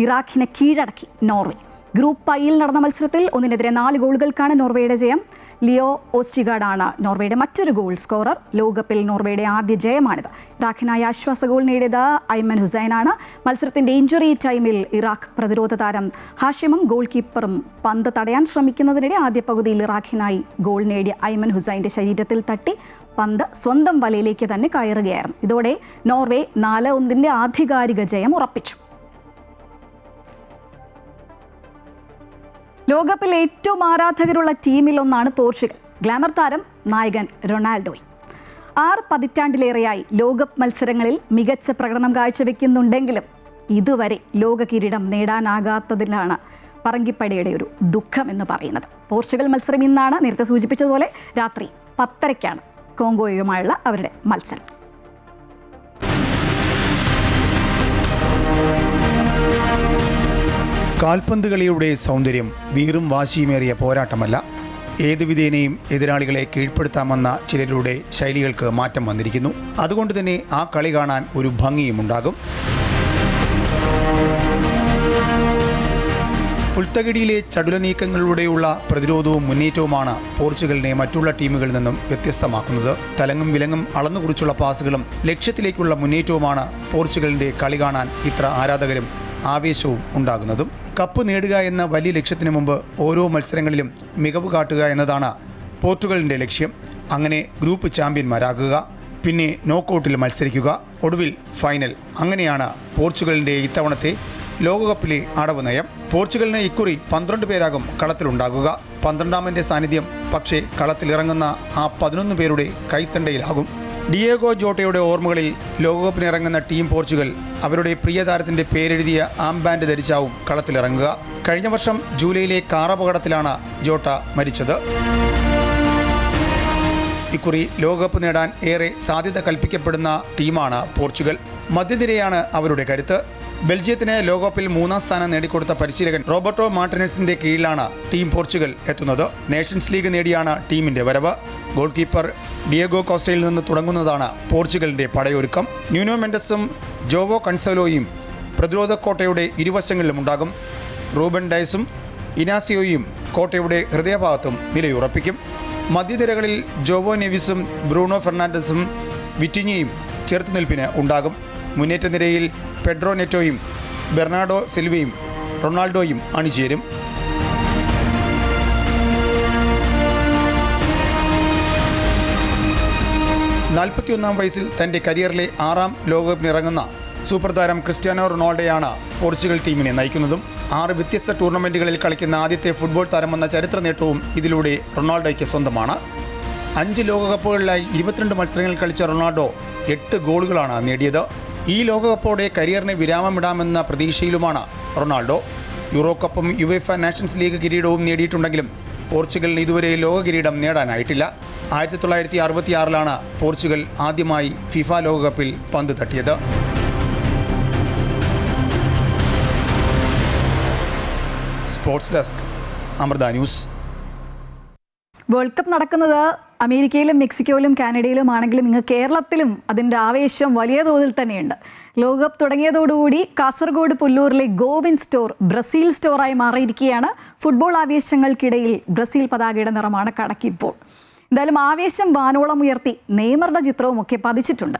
ഇറാഖിനെ കീഴടക്കി നോർവേ. ഗ്രൂപ്പ് ഐയിൽ നടന്ന മത്സരത്തിൽ 1-4 ഗോളുകൾക്കാണ് നോർവേയുടെ ജയം. ലിയോ ഓസ്റ്റിഗാർഡാണ് നോർവേയുടെ മറ്റൊരു ഗോൾ സ്കോറർ. ലോകകപ്പിൽ നോർവേയുടെ ആദ്യ ജയമാണിത്. ഇറാഖിനായി ആശ്വാസ ഗോൾ നേടിയത് ഐമൻ ഹുസൈനാണ്. മത്സരത്തിന്റെ ഇഞ്ചുറി ടൈമിൽ ഇറാഖ് പ്രതിരോധ താരം ഹാഷിമും ഗോൾ കീപ്പറും പന്ത് തടയാൻ ശ്രമിക്കുന്നതിനിടെ ആദ്യ പകുതിയിൽ ഇറാഖിനായി ഗോൾ നേടിയ ഐമൻ ഹുസൈൻ്റെ ശരീരത്തിൽ തട്ടി പന്ത് സ്വന്തം വലയിലേക്ക് തന്നെ കയറുകയായിരുന്നു. ഇതോടെ നോർവേ 4-1 ആധികാരിക ജയം ഉറപ്പിച്ചു. ലോകകപ്പിൽ ഏറ്റവും ആരാധകരുള്ള ടീമിലൊന്നാണ് പോർച്ചുഗൽ. ഗ്ലാമർ താരം നായകൻ റൊണാൾഡോയും 6 പതിറ്റാണ്ടിലേറെയായി ലോകകപ്പ് മത്സരങ്ങളിൽ മികച്ച പ്രകടനം കാഴ്ചവെക്കുന്നുണ്ടെങ്കിലും ഇതുവരെ ലോക കിരീടം നേടാനാകാത്തതിലാണ് പറങ്കിപ്പടയുടെ ഒരു ദുഃഖം എന്ന് പറയുന്നത്. പോർച്ചുഗൽ മത്സരം ഇന്നാണ്. നേരത്തെ സൂചിപ്പിച്ചതുപോലെ രാത്രി 10:30 കോങ്കോയുമായുള്ള അവരുടെ മത്സരം. കാൽപന്ത് കളിയുടെ സൗന്ദര്യം വീറും വാശിയുമേറിയ പോരാട്ടമല്ല. ഏതു വിധേനയും എതിരാളികളെ കീഴ്പ്പെടുത്താമെന്ന ചിലരുടെ ശൈലികൾക്ക് മാറ്റം വന്നിരിക്കുന്നു. അതുകൊണ്ട് തന്നെ ആ കളി കാണാൻ ഒരു ഭംഗിയുമുണ്ടാകും. പുൽത്തകിടിയിലെ ചടുല നീക്കങ്ങളിലൂടെയുള്ള പ്രതിരോധവും മുന്നേറ്റവുമാണ് പോർച്ചുഗലിനെ മറ്റുള്ള ടീമുകളിൽ നിന്നും വ്യത്യസ്തമാക്കുന്നത്. തലങ്ങും വിലങ്ങും അളന്നുകുറിച്ചുള്ള പാസുകളും ലക്ഷ്യത്തിലേക്കുള്ള മുന്നേറ്റവുമാണ് പോർച്ചുഗലിൻ്റെ കളി കാണാൻ ഇത്ര ആരാധകരും ആവേശവും ഉണ്ടാകുന്നതും. കപ്പ് നേടുക എന്ന വലിയ ലക്ഷ്യത്തിനു മുമ്പ് ഓരോ മത്സരങ്ങളിലും മികവ് കാട്ടുക എന്നതാണ് പോർച്ചുഗലിൻ്റെ ലക്ഷ്യം. അങ്ങനെ ഗ്രൂപ്പ് ചാമ്പ്യന്മാരാകുക, പിന്നെ നോക്കൌട്ടിൽ മത്സരിക്കുക, ഒടുവിൽ ഫൈനൽ. അങ്ങനെയാണ് പോർച്ചുഗലിൻ്റെ ഇത്തവണത്തെ ലോകകപ്പിലെ അടവ് നയം. പോർച്ചുഗലിന് ഇക്കുറി 12 പേരാകും കളത്തിലുണ്ടാകുക. 12ാമൻ്റെ സാന്നിധ്യം പക്ഷേ കളത്തിലിറങ്ങുന്ന ആ 11 പേരുടെ കൈത്തണ്ടയിലാകും. ഡിയേഗോ ജോട്ടയുടെ ഓർമ്മകളിൽ ലോകകപ്പിനിറങ്ങുന്ന ടീം പോർച്ചുഗൽ അവരുടെ പ്രിയ താരത്തിൻ്റെ പേരെഴുതിയ ആംബാൻഡ് ധരിച്ചാവും കളത്തിലിറങ്ങുക. കഴിഞ്ഞ വർഷം ജൂലൈയിലെ കാറപകടത്തിലാണ് ജോട്ട മരിച്ചത്. ഇക്കുറി ലോകകപ്പ് നേടാൻ ഏറെ സാധ്യത കൽപ്പിക്കപ്പെടുന്ന ടീമാണ് പോർച്ചുഗൽ. മധ്യനിരയാണ് അവരുടെ കരുത്ത്. ബെൽജിയത്തിന് ലോകകപ്പിൽ 3ാം സ്ഥാനം നേടിക്കൊടുത്ത പരിശീലകൻ റോബർട്ടോ മാർട്ടിനസിന്റെ കീഴിലാണ് ടീം പോർച്ചുഗൽ എത്തുന്നത്. നേഷൻസ് ലീഗ് നേടിയാണ് ടീമിന്റെ വരവ്. ഗോൾ കീപ്പർ ഡിയേഗോ കോസ്റ്റയിൽ നിന്ന് തുടങ്ങുന്നതാണ് പോർച്ചുഗലിന്റെ പടയൊരുക്കം. ന്യൂനോ മെൻഡസും ജോവോ കൺസലോയും പ്രതിരോധ കോട്ടയുടെ ഇരുവശങ്ങളിലും ഉണ്ടാകും. റൂബൻ ഡയസും ഇനാസിയോയും കോട്ടയുടെ ഹൃദയഭാഗത്തും നിലയുറപ്പിക്കും. മധ്യനിരകളിൽ ജോവോ നെവിസും ബ്രൂണോ ഫെർണാണ്ടസും വിറ്റിഞ്ഞയും ചെറുത്തുനിൽപ്പിന് ഉണ്ടാകും. മുന്നേറ്റ നിരയിൽ പെഡ്രോ നെറ്റോയും ബെർണാഡോ സിൽവയും റൊണാൾഡോയും അണിചേരും. നാൽപ്പത്തിയൊന്നാം വയസ്സിൽ തൻ്റെ കരിയറിലെ 6ാം ലോകകപ്പിനിറങ്ങുന്ന സൂപ്പർ താരം ക്രിസ്ത്യാനോ റൊണാൾഡോയാണ് പോർച്ചുഗൽ ടീമിനെ നയിക്കുന്നതും. 6 വ്യത്യസ്ത ടൂർണമെൻറ്റുകളിൽ കളിക്കുന്ന ആദ്യത്തെ ഫുട്ബോൾ താരമെന്ന ചരിത്ര നേട്ടവും ഇതിലൂടെ റൊണാൾഡോയ്ക്ക് സ്വന്തമാണ്. 5 ലോകകപ്പുകളിലായി 22 മത്സരങ്ങൾ കളിച്ച റൊണാൾഡോ 8 ഗോളുകളാണ് നേടിയത്. ഈ ലോകകപ്പോടെ കരിയറിന് വിരാമമിടാമെന്ന പ്രതീക്ഷയിലുമാണ് റൊണാൾഡോ. യൂറോ കപ്പും യുവേഫ നാഷൻസ് ലീഗ് കിരീടവും നേടിയിട്ടുണ്ടെങ്കിലും പോർച്ചുഗലിന് ഇതുവരെ ലോക കിരീടം നേടാനായിട്ടില്ല. 1966 പോർച്ചുഗൽ ആദ്യമായി ഫിഫ ലോകകപ്പിൽ പന്ത് തട്ടിയത്. Sports desk, Amrita News. World cup നടക്കുന്നത് അമേരിക്കയിലും മെക്സിക്കോയിലും കാനഡയിലും ആണെങ്കിലും ഇങ്ങ് കേരളത്തിലും അതിൻ്റെ ആവേശം വലിയ തോതിൽ തന്നെയുണ്ട്. ലോകകപ്പ് തുടങ്ങിയതോടുകൂടി കാസർഗോഡ് പുല്ലൂരിലെ ഗോവിന്ദ് സ്റ്റോർ ബ്രസീൽ സ്റ്റോറായി മാറിയിരിക്കുകയാണ്. ഫുട്ബോൾ ആവേശങ്ങൾക്കിടയിൽ ബ്രസീൽ പതാകയുടെ നിറമാണ് കടക്കിപ്പോൾ. എന്തായാലും ആവേശം വാനോളം ഉയർത്തി നെയ്മറുടെ ചിത്രവും ഒക്കെ പതിച്ചിട്ടുണ്ട്.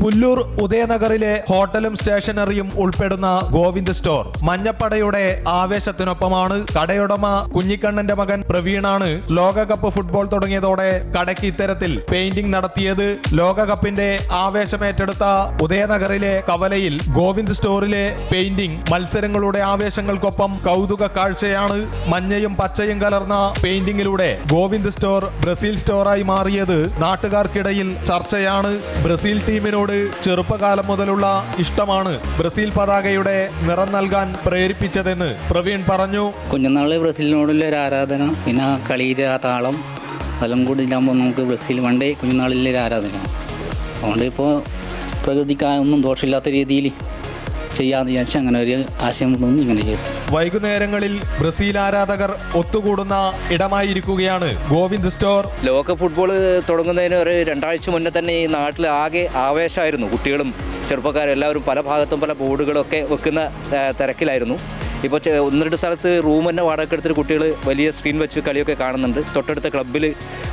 പുല്ലൂർ ഉദയനഗറിലെ ഹോട്ടലും സ്റ്റേഷനറിയും ഉൾപ്പെടുന്ന ഗോവിന്ദ് സ്റ്റോർ മഞ്ഞപ്പടയുടെ ആവേശത്തിനൊപ്പമാണ്. കടയുടമ കുഞ്ഞിക്കണ്ണന്റെ മകൻ പ്രവീണാണ് ലോകകപ്പ് ഫുട്ബോൾ തുടങ്ങിയതോടെ കടയ്ക്ക് ഇത്തരത്തിൽ പെയിന്റിംഗ് നടത്തിയത്. ലോകകപ്പിന്റെ ആവേശമേറ്റെടുത്ത ഉദയനഗറിലെ കവലയിൽ ഗോവിന്ദ് സ്റ്റോറിലെ പെയിന്റിംഗ് മത്സരങ്ങളുടെ ആവേശങ്ങൾക്കൊപ്പം കൗതുക കാഴ്ചയാണ്. മഞ്ഞയും പച്ചയും കലർന്ന പെയിന്റിംഗിലൂടെ ഗോവിന്ദ് സ്റ്റോർ ബ്രസീൽ സ്റ്റോറായി മാറിയത് നാട്ടുകാർക്കിടയിൽ ചർച്ചയാണ്. ബ്രസീൽ ടീമിനോട് ചെറുപ്പകാലം മുതലുള്ള ഇഷ്ടമാണ് ബ്രസീൽ പതാകയുടെ നിറം നൽകാൻ പ്രേരിപ്പിച്ചതെന്ന് പ്രവീൺ പറഞ്ഞു. കുഞ്ഞുനാള് ബ്രസീലിനോടുള്ള ഒരു ആരാധന, പിന്നെ കളിയിലെ ആ താളം എല്ലാം കൂടി ഇല്ലാകുമ്പോൾ നമുക്ക് ബ്രസീൽ പണ്ടേ കുഞ്ഞുനാളിലെ ഒരു ആരാധന. അതുകൊണ്ട് ഇപ്പോൾ പ്രകൃതിക്കൊന്നും ദോഷമില്ലാത്ത രീതിയിൽ ചെയ്യാന്ന് വിചാരിച്ചാൽ അങ്ങനെ ഒരു ആശയം തോന്നി ഇങ്ങനെ ചെയ്തു. വൈകുന്നേരങ്ങളിൽ ബ്രസീൽ ആരാധകർ ഒത്തുകൂടുന്ന ഇടമായിരിക്കുകയാണ് ഗോവിന്ദ് സ്റ്റോർ. ലോക ഫുട്ബോൾ തുടങ്ങുന്നതിന് ഒരു 2 ആഴ്ച മുന്നേ തന്നെ ഈ നാട്ടിൽ ആകെ ആവേശമായിരുന്നു. കുട്ടികളും ചെറുപ്പക്കാരും എല്ലാവരും പല ഭാഗത്തും പല ബോർഡുകളൊക്കെ വെക്കുന്ന തിരക്കിലായിരുന്നു. ഇപ്പോൾ 1-2 സ്ഥലത്ത് റൂം തന്നെ വാടക എടുത്തിട്ട് കുട്ടികൾ വലിയ സ്ക്രീൻ വെച്ച് കളിയൊക്കെ കാണുന്നുണ്ട്. തൊട്ടടുത്ത ക്ലബ്ബിൽ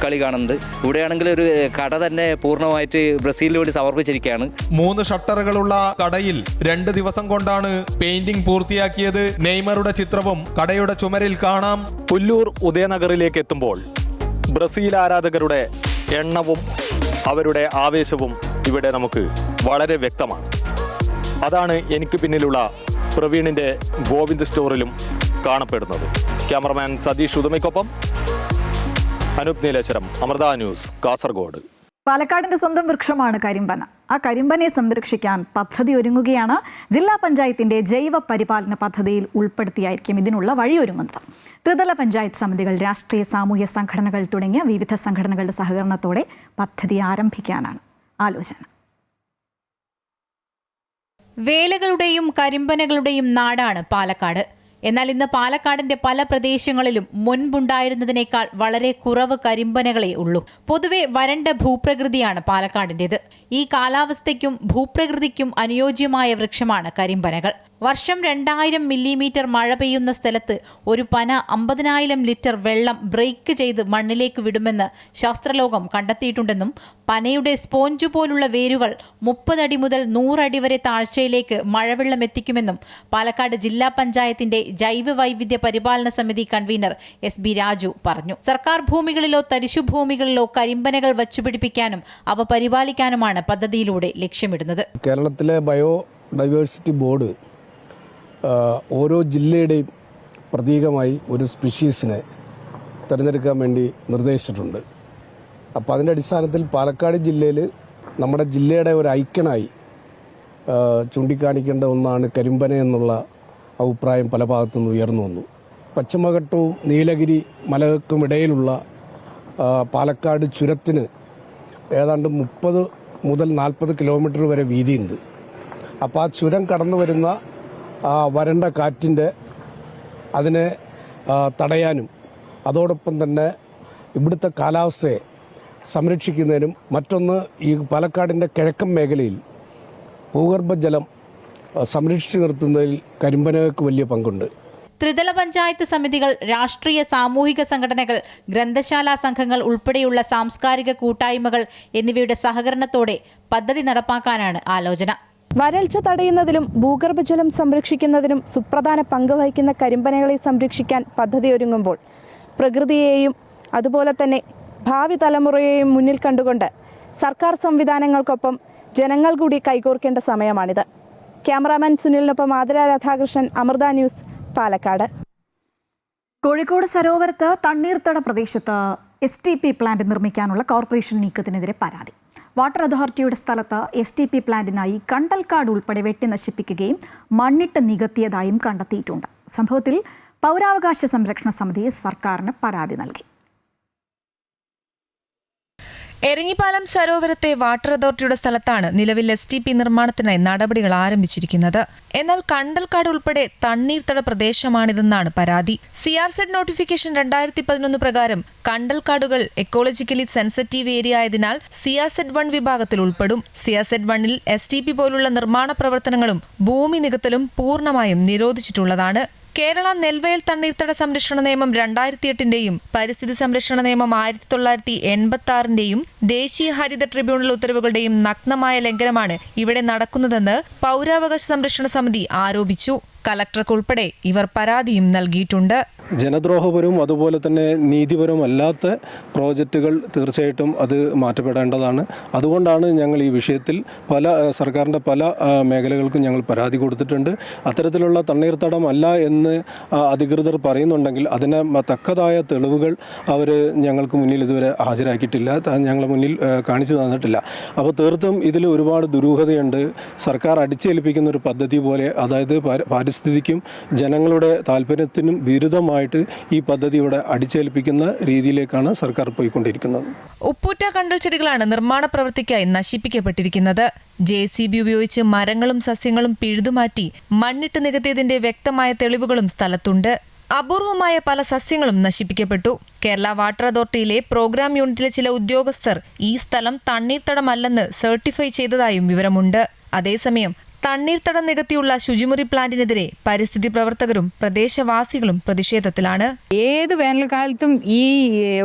കളി കാണുന്നുണ്ട്. ഇവിടെയാണെങ്കിൽ ഒരു കട തന്നെ പൂർണ്ണമായിട്ട് ബ്രസീലിന് വേണ്ടി സമർപ്പിച്ചിരിക്കുകയാണ്. 3 ഷട്ടറുകളുള്ള കടയിൽ 2 ദിവസം കൊണ്ടാണ് പെയിന്റിംഗ് പൂർത്തിയാക്കിയത്. നെയ്മറുടെ ചിത്രവും കടയുടെ ചുമരിൽ കാണാം. പുല്ലൂർ ഉദയനഗറിലേക്ക് എത്തുമ്പോൾ ബ്രസീൽ ആരാധകരുടെ എണ്ണവും അവരുടെ ആവേശവും ഇവിടെ നമുക്ക് വളരെ വ്യക്തമാണ്. അതാണ് എനിക്ക് പിന്നിലുള്ള പ്രവീണിന്റെ ഗോവിന്ദ് സ്റ്റോറിലും കാണപ്പെടുന്നത്. ക്യാമറമാൻ സതീഷ് ഉദമയ്ക്കൊപ്പം അനൂപ് നീലേശ്വരം, അമൃത ന്യൂസ്, കാസർഗോഡ്. പാലക്കാടിന്റെ സ്വന്തം വൃക്ഷമാണ് കരിമ്പന. ആ കരിമ്പനെ സംരക്ഷിക്കാൻ പദ്ധതി ഒരുങ്ങുകയാണ്. ജില്ലാ പഞ്ചായത്തിന്റെ ജൈവ പരിപാലന പദ്ധതിയിൽ ഉൾപ്പെടുത്തിയായിരിക്കും ഇതിനുള്ള വഴിയൊരുങ്ങുന്നത്. ത്രിതല പഞ്ചായത്ത് സമിതികൾ, രാഷ്ട്രീയ സാമൂഹ്യ സംഘടനകൾ തുടങ്ങിയ വിവിധ സംഘടനകളുടെ സഹകരണത്തോടെ പദ്ധതി ആരംഭിക്കാനാണ് ആലോചന. വേലകളുടെയും കരിമ്പനകളുടെയും നാടാണ് പാലക്കാട്. എന്നാൽ ഇന്ന് പാലക്കാടിന്റെ പല പ്രദേശങ്ങളിലും മുൻപുണ്ടായിരുന്നതിനേക്കാൾ വളരെ കുറവ് കരിമ്പനകളെ ഉള്ളൂ. പൊതുവെ വരണ്ട ഭൂപ്രകൃതിയാണ് പാലക്കാടിൻ്റെത്. ഈ കാലാവസ്ഥയ്ക്കും ഭൂപ്രകൃതിക്കും അനുയോജ്യമായ വൃക്ഷമാണ് കരിമ്പനകൾ. വർഷം 2000 മില്ലിമീറ്റർ മഴ പെയ്യുന്ന സ്ഥലത്ത് ഒരു പന 50,000 ലിറ്റർ വെള്ളം ബ്രേക്ക് ചെയ്ത് മണ്ണിലേക്ക് വിടുമെന്ന് ശാസ്ത്രലോകം കണ്ടെത്തിയിട്ടുണ്ടെന്നും പനയുടെ സ്പോഞ്ച് പോലുള്ള വേരുകൾ 30 അടി മുതൽ 100 അടി വരെ താഴ്ചയിലേക്ക് മഴവെള്ളം എത്തിക്കുമെന്നും പാലക്കാട് ജില്ലാ പഞ്ചായത്തിന്റെ ജൈവ വൈവിധ്യ പരിപാലന സമിതി കൺവീനർ SB രാജു പറഞ്ഞു. സർക്കാർ ഭൂമികളിലോ തരിശുഭൂമികളിലോ കരിമ്പനകൾ വച്ചുപിടിപ്പിക്കാനും അവ പരിപാലിക്കാനുമാണ് പദ്ധതിയിലൂടെ ലക്ഷ്യമിടുന്നത്. കേരളത്തിലെ ബയോ ഡൈവേഴ്സിറ്റി ബോർഡ് ഓരോ ജില്ലയുടെയും പ്രതീകമായി ഒരു സ്പീഷീസിനെ തിരഞ്ഞെടുക്കാൻ വേണ്ടി നിർദ്ദേശിച്ചിട്ടുണ്ട്. അപ്പോൾ അതിൻ്റെ അടിസ്ഥാനത്തിൽ പാലക്കാട് ജില്ലയിൽ നമ്മുടെ ജില്ലയുടെ ഒരു ഐക്കണായി ചൂണ്ടിക്കാണിക്കേണ്ട ഒന്നാണ് കരിമ്പന എന്നുള്ള അഭിപ്രായം പല ഭാഗത്തുനിന്ന് ഉയർന്നു വന്നു. പശ്ചിമഘട്ടവും നീലഗിരി മലകൾക്കും ഇടയിലുള്ള പാലക്കാട് ചുരത്തിന് ഏതാണ്ട് 30 മുതൽ 40 കിലോമീറ്റർ വരെ വീതിയുണ്ട്. അപ്പോൾ ആ ചുരം കടന്നു വരുന്ന വരണ്ട കാറ്റിൻ്റെ അതിനെ തടയാനും അതോടൊപ്പം തന്നെ ഇവിടുത്തെ കാലാവസ്ഥയെ സംരക്ഷിക്കുന്നതിനും മറ്റൊന്ന് ഈ പാലക്കാടിൻ്റെ കിഴക്കൻ മേഖലയിൽ ഭൂഗർഭജലം സംരക്ഷിച്ചു നിർത്തുന്നതിൽ കരിമ്പനകൾക്ക് വലിയ പങ്കുണ്ട്. ത്രിതല പഞ്ചായത്ത് സമിതികൾ, രാഷ്ട്രീയ സാമൂഹിക സംഘടനകൾ, ഗ്രന്ഥശാലാ സംഘങ്ങൾ ഉൾപ്പെടെയുള്ള സാംസ്കാരിക കൂട്ടായ്മകൾ എന്നിവയുടെ സഹകരണത്തോടെ പദ്ധതി നടപ്പാക്കാനാണ് ആലോചന. വരൾച്ച തടയുന്നതിലും ഭൂഗർഭജലം സംരക്ഷിക്കുന്നതിനും സുപ്രധാന പങ്ക് വഹിക്കുന്ന കരിമ്പനകളെ സംരക്ഷിക്കാൻ പദ്ധതി ഒരുങ്ങുമ്പോൾ പ്രകൃതിയെയും അതുപോലെ തന്നെ ഭാവി തലമുറയെയും മുന്നിൽ കണ്ടുകൊണ്ട് സർക്കാർ സംവിധാനങ്ങൾക്കൊപ്പം ജനങ്ങൾ കൂടി കൈകോർക്കേണ്ട സമയമാണിത്. ക്യാമറാമാൻ സുനിലിനൊപ്പം ആതിര രാധാകൃഷ്ണൻ, അമൃത ന്യൂസ്, പാലക്കാട്. കോഴിക്കോട് സരോവരത്ത് തണ്ണീർത്തട പ്രദേശത്ത് STP പ്ലാന്റ് നിർമ്മിക്കാനുള്ള കോർപ്പറേഷൻ നീക്കത്തിനെതിരെ പരാതി. വാട്ടർ അതോറിറ്റിയുടെ സ്ഥലത്ത് STP പ്ലാന്റിനായി കണ്ടൽക്കാട് ഉൾപ്പെടെ വെട്ടി നശിപ്പിക്കുകയും മണ്ണിട്ട് നികത്തിയതായും കണ്ടെത്തിയിട്ടുണ്ട്. സംഭവത്തിൽ പൗരാവകാശ സംരക്ഷണ സമിതി സർക്കാരിന് പരാതി നൽകി. എരഞ്ഞിപ്പാലം സരോവരത്തെ വാട്ടർ അതോറിറ്റിയുടെ സ്ഥലത്താണ് നിലവിൽ STP നിർമ്മാണത്തിനായി നടപടികൾ ആരംഭിച്ചിരിക്കുന്നത്. എന്നാൽ കണ്ടൽക്കാട് ഉൾപ്പെടെ തണ്ണീർത്തട പ്രദേശമാണിതെന്നാണ് പരാതി. CRZ നോട്ടിഫിക്കേഷൻ 2011 പ്രകാരം കണ്ടൽക്കാടുകൾ എക്കോളജിക്കലി സെൻസിറ്റീവ് ഏരിയ ആയതിനാൽ CRZ1 വിഭാഗത്തിൽ ഉൾപ്പെടും. CRZ1ൽ STP പോലുള്ള നിർമ്മാണ പ്രവർത്തനങ്ങളും ഭൂമി നികത്തലും പൂർണ്ണമായും നിരോധിച്ചിട്ടുള്ളതാണ്. കേരള നെൽവയൽ തണ്ണീർത്തട സംരക്ഷണ നിയമം 2008ന്റെയും പരിസ്ഥിതി സംരക്ഷണ നിയമം 1986ന്റെയും ദേശീയ ഹരിത ട്രിബ്യൂണൽ ഉത്തരവുകളുടെയും നഗ്നമായ ലംഘനമാണ് ഇവിടെ നടക്കുന്നതെന്ന് പൗരാവകാശ സംരക്ഷണ സമിതി ആരോപിച്ചു. കലക്ടർക്കുൾപ്പെടെ ഇവർ പരാതിയും നൽകിയിട്ടുണ്ട്. ജനദ്രോഹപരവും അതുപോലെ തന്നെ നീതിപരവും അല്ലാത്ത പ്രോജക്റ്റുകൾ തീർച്ചയായിട്ടും അത് മാറ്റപ്പെടേണ്ടതാണ്. അതുകൊണ്ടാണ് ഞങ്ങൾ ഈ വിഷയത്തിൽ സർക്കാരിൻ്റെ പല മേഖലകൾക്കും ഞങ്ങൾ പരാതി കൊടുത്തിട്ടുണ്ട്. അത്തരത്തിലുള്ള തണ്ണീർത്തടം അല്ല എന്ന് അധികൃതർ പറയുന്നുണ്ടെങ്കിൽ അതിന് തക്കതായ തെളിവുകൾ അവർ ഞങ്ങൾക്ക് മുന്നിൽ ഇതുവരെ ഹാജരാക്കിയിട്ടില്ല, ഞങ്ങളുടെ മുന്നിൽ കാണിച്ചു തന്നിട്ടില്ല. അപ്പോൾ തീർത്തും ഇതിൽ ഒരുപാട് ദുരൂഹതയുണ്ട്. സർക്കാർ അടിച്ചേൽപ്പിക്കുന്ന ഒരു പദ്ധതി പോലെ, അതായത് പരിസ്ഥിതിക്കും ജനങ്ങളുടെ താല്പര്യത്തിനും വിരുദ്ധമായിട്ട് ഈ പദ്ധതി ഇവിടെ അടിച്ചേൽപ്പിക്കുന്ന രീതിയിലേക്കാണ് സർക്കാർ പോയിക്കൊണ്ടിരിക്കുന്നത്. ഉപ്പൂറ്റ കണ്ടൽ ചെടികളാണ് നിർമ്മാണ പ്രവൃത്തിക്കായി നശിപ്പിക്കപ്പെട്ടിരിക്കുന്നത്. JCB ഉപയോഗിച്ച് മരങ്ങളും സസ്യങ്ങളും പിഴുതുമാറ്റി മണ്ണിട്ട് നികത്തിയതിന്റെ വ്യക്തമായ തെളിവുകളും സ്ഥലത്തുണ്ട്. അപൂർവമായ പല സസ്യങ്ങളും നശിപ്പിക്കപ്പെട്ടു. കേരള വാട്ടർ അതോറിറ്റിയിലെ പ്രോഗ്രാം യൂണിറ്റിലെ ചില ഉദ്യോഗസ്ഥർ ഈ സ്ഥലം തണ്ണീർത്തടമല്ലെന്ന് സർട്ടിഫൈ ചെയ്തതായും വിവരമുണ്ട്. അതേസമയം തണ്ണീർത്തടം നികത്തിയുള്ള ശുചിമുറി പ്ലാന്റിനെതിരെ പരിസ്ഥിതി പ്രവർത്തകരും പ്രദേശവാസികളും പ്രതിഷേധത്തിലാണ്. ഏത് വേനൽക്കാലത്തും ഈ